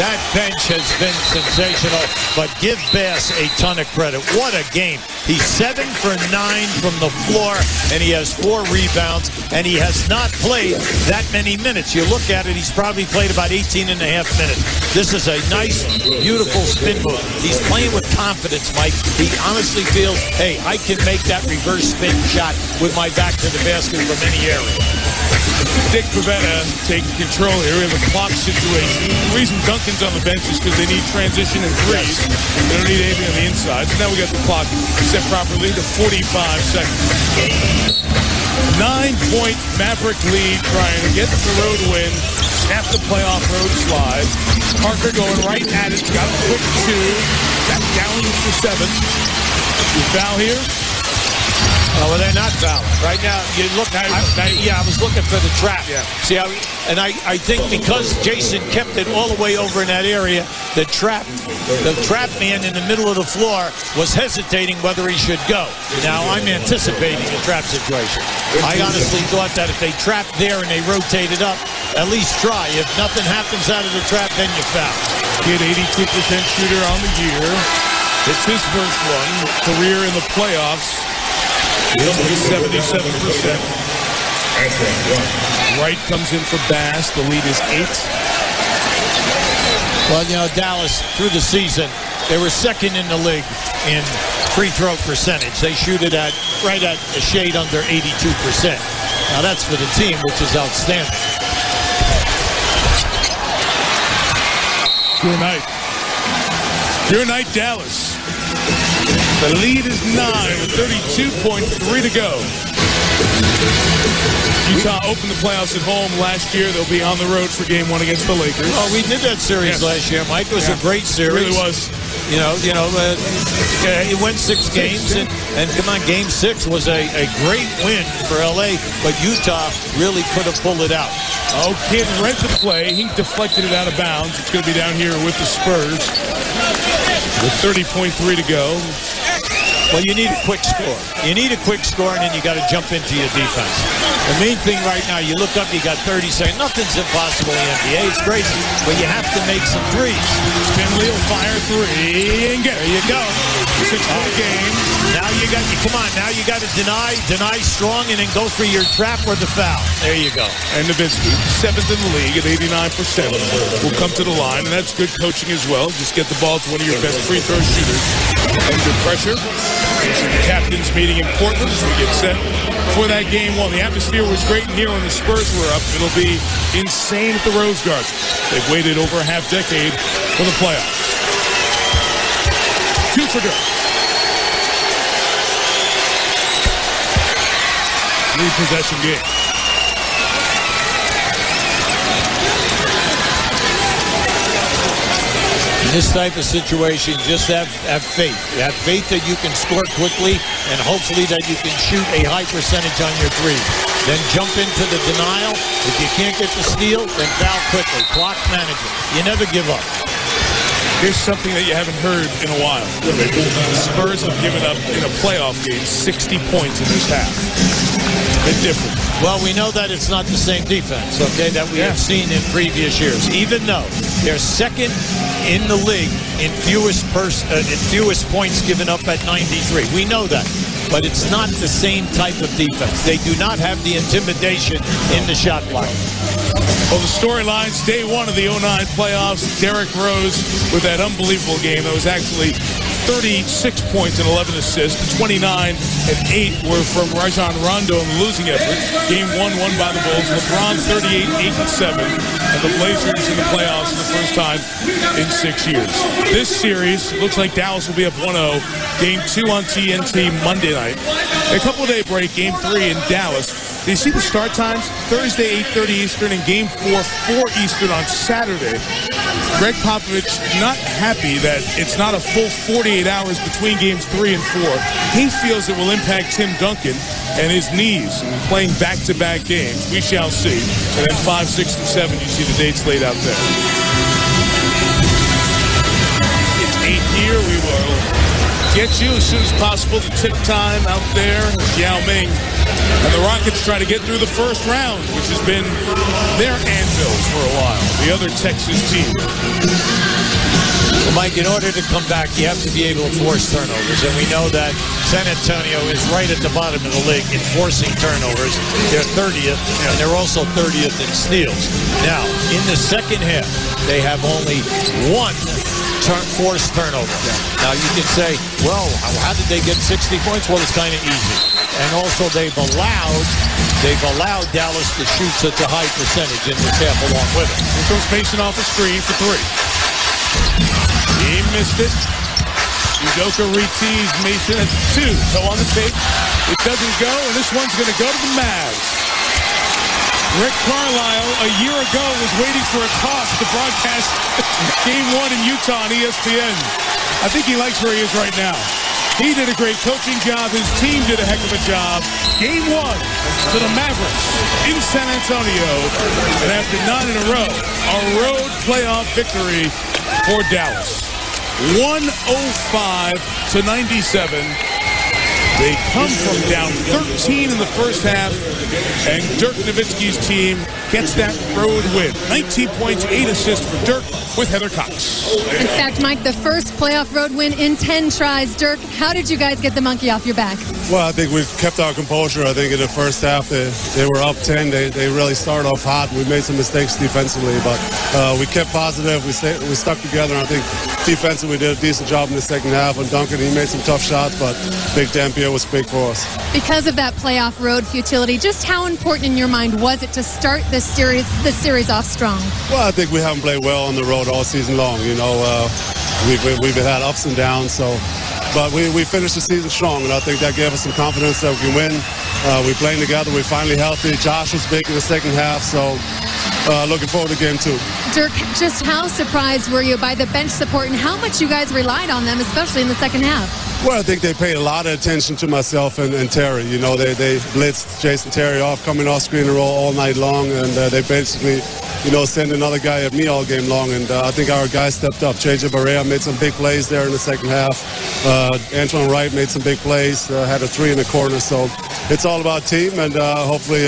that bench has been sensational, but give Bass a ton of credit. What a game. He's 7 for 9 from the floor, and he has 4 rebounds, and he has not played that many minutes. You look at it, he's probably played about 18 and a half minutes. This is a nice, beautiful spin move. He's playing with confidence, Mike. He honestly feels, hey, I can make that reverse spin shot with my back to the basket from any area. Dick Pavetta taking control here in the clock situation. The reason Duncan's on the bench is because they need transition and threes. They don't need anything on the inside. So now we got the clock set properly to 45 seconds. 9-point Maverick lead, trying to get the road win. Snap the playoff road slide. Parker going right at it. Got a quick 2. Got down to 7. You foul here? Oh, well, they're not fouling. Right now, you look. I was looking for the trap. Yeah. See how? I think because Jason kept it all the way over in that area, the trap man in the middle of the floor was hesitating whether he should go. Now I'm anticipating a trap situation. I honestly thought that if they trapped there and they rotated up, at least try. If nothing happens out of the trap, then you foul. Kid, 82% shooter on the year. It's his first one. Career in the playoffs. He's 77%. Wright comes in for Bass. The lead is 8. Well, Dallas, through the season, they were second in the league in free throw percentage. They shoot it right at a shade under 82%. Now that's for the team, which is outstanding. Your night, Dallas. The lead is 9 with 32.3 to go. Utah opened the playoffs at home last year. They'll be on the road for Game 1 against the Lakers. Oh, we did that series last year, Mike. It was a great series. It really was. He went 6 games, and come on, Game 6 was a great win for L.A., but Utah really could have pulled it out. Oh, Kid read the play. He deflected it out of bounds. It's going to be down here with the Spurs with 30.3 to go. Well, you need a quick score. You need a quick score, and then you got to jump into your defense. The main thing right now, you look up, you got 30 seconds. Nothing's impossible in the NBA. It's crazy, but you have to make some threes. Finley will fire 3 and get it. There you go. 6-point game. Now you got, come on, now you got to deny strong, and then go for your trap or the foul. There you go. And Nowitzki, 7th in the league at 89%, will come to the line, and that's good coaching as well. Just get the ball to one of your best free throw shooters. Under pressure. The captains meeting in Portland as we get set for that Game 1. The atmosphere was great in here when the Spurs were up. It'll be insane at the Rose Garden. They've waited over a half-decade for the playoffs. 2 for Dirk. 3-possession game. In this type of situation, just have faith. Have faith that you can score quickly and hopefully that you can shoot a high percentage on your three. Then jump into the denial. If you can't get the steal, then foul quickly. Clock management. You never give up. Here's something that you haven't heard in a while. The Spurs have given up in a playoff game 60 points in this half. A bit different. Well, we know that it's not the same defense, okay, that we have seen in previous years, even though they're second in the league in fewest points given up at 93. We know that, but it's not the same type of defense. They do not have the intimidation in the shot block. Well, the storylines, day 1 of the 09 playoffs, Derrick Rose with that unbelievable game. That was actually 36 points and 11 assists. The 29 and 8 were from Rajon Rondo in the losing effort. Game 1 won by the Bulls. LeBron 38, 8 and 7. And the Blazers in the playoffs for the first time in 6 years. This series looks like Dallas will be up 1-0. Game 2 on TNT Monday night. A couple-day break, Game 3 in Dallas. Do you see the start times? Thursday, 8:30 Eastern, and Game 4, 4 Eastern on Saturday. Greg Popovich not happy that it's not a full 48 hours between Games 3 and 4. He feels it will impact Tim Duncan and his knees playing back-to-back games. We shall see. And then 5, 6, and 7, you see the dates laid out there. It's 8 here. We will get you as soon as possible. The tip time out there. Yao Ming. And the Rockets try to get through the first round, which has been their anvil for a while. The other Texas team. Well, Mike, in order to come back, you have to be able to force turnovers. And we know that San Antonio is right at the bottom of the league in forcing turnovers. They're 30th, and they're also 30th in steals. Now, in the second half, they have only 1 forced turnover. Now, you can say, well, how did they get 60 points? Well, it's kind of easy. And also, they've allowed Dallas to shoot such a high percentage in this half along with it. Here comes Mason off the screen for 3. He missed it. Udoka re-teased Mason at 2. So on the tape, it doesn't go, and this one's going to go to the Mavs. Rick Carlisle, a year ago, was waiting for a toss to broadcast Game 1 in Utah on ESPN. I think he likes where he is right now. He did a great coaching job. His team did a heck of a job. Game 1 to the Mavericks in San Antonio. And after 9 in a row, a road playoff victory for Dallas. 105-97. They come from down 13 in the first half, and Dirk Nowitzki's team gets that road win. 19 points, 8 assists for Dirk with Heather Cox. In fact, Mike, the first playoff road win in 10 tries. Dirk, how did you guys get the monkey off your back? Well, I think we kept our composure. I think in the first half they were up 10. They really started off hot. We made some mistakes defensively, but we kept positive. We stuck together, and I think defensively we did a decent job in the second half. And Duncan, he made some tough shots, but Big Dampier was big for us. Because of that playoff road futility, just how important in your mind was it to start this series off strong? Well, I think we haven't played well on the road all season long. You know, we've had ups and downs, so. But we finished the season strong, and I think that gave us some confidence that we can win. We're playing together. We're finally healthy. Josh was big in the second half, so looking forward to game 2. Dirk, just how surprised were you by the bench support and how much you guys relied on them, especially in the second half? Well, I think they paid a lot of attention to myself and Terry. You know, they blitzed Jason Terry off, coming off screen and roll all night long, and they basically, you know, send another guy at me all game long. And I think our guys stepped up. JJ Barea made some big plays there in the second half. Antoine Wright made some big plays, had a 3 in the corner. So it's all about team, and hopefully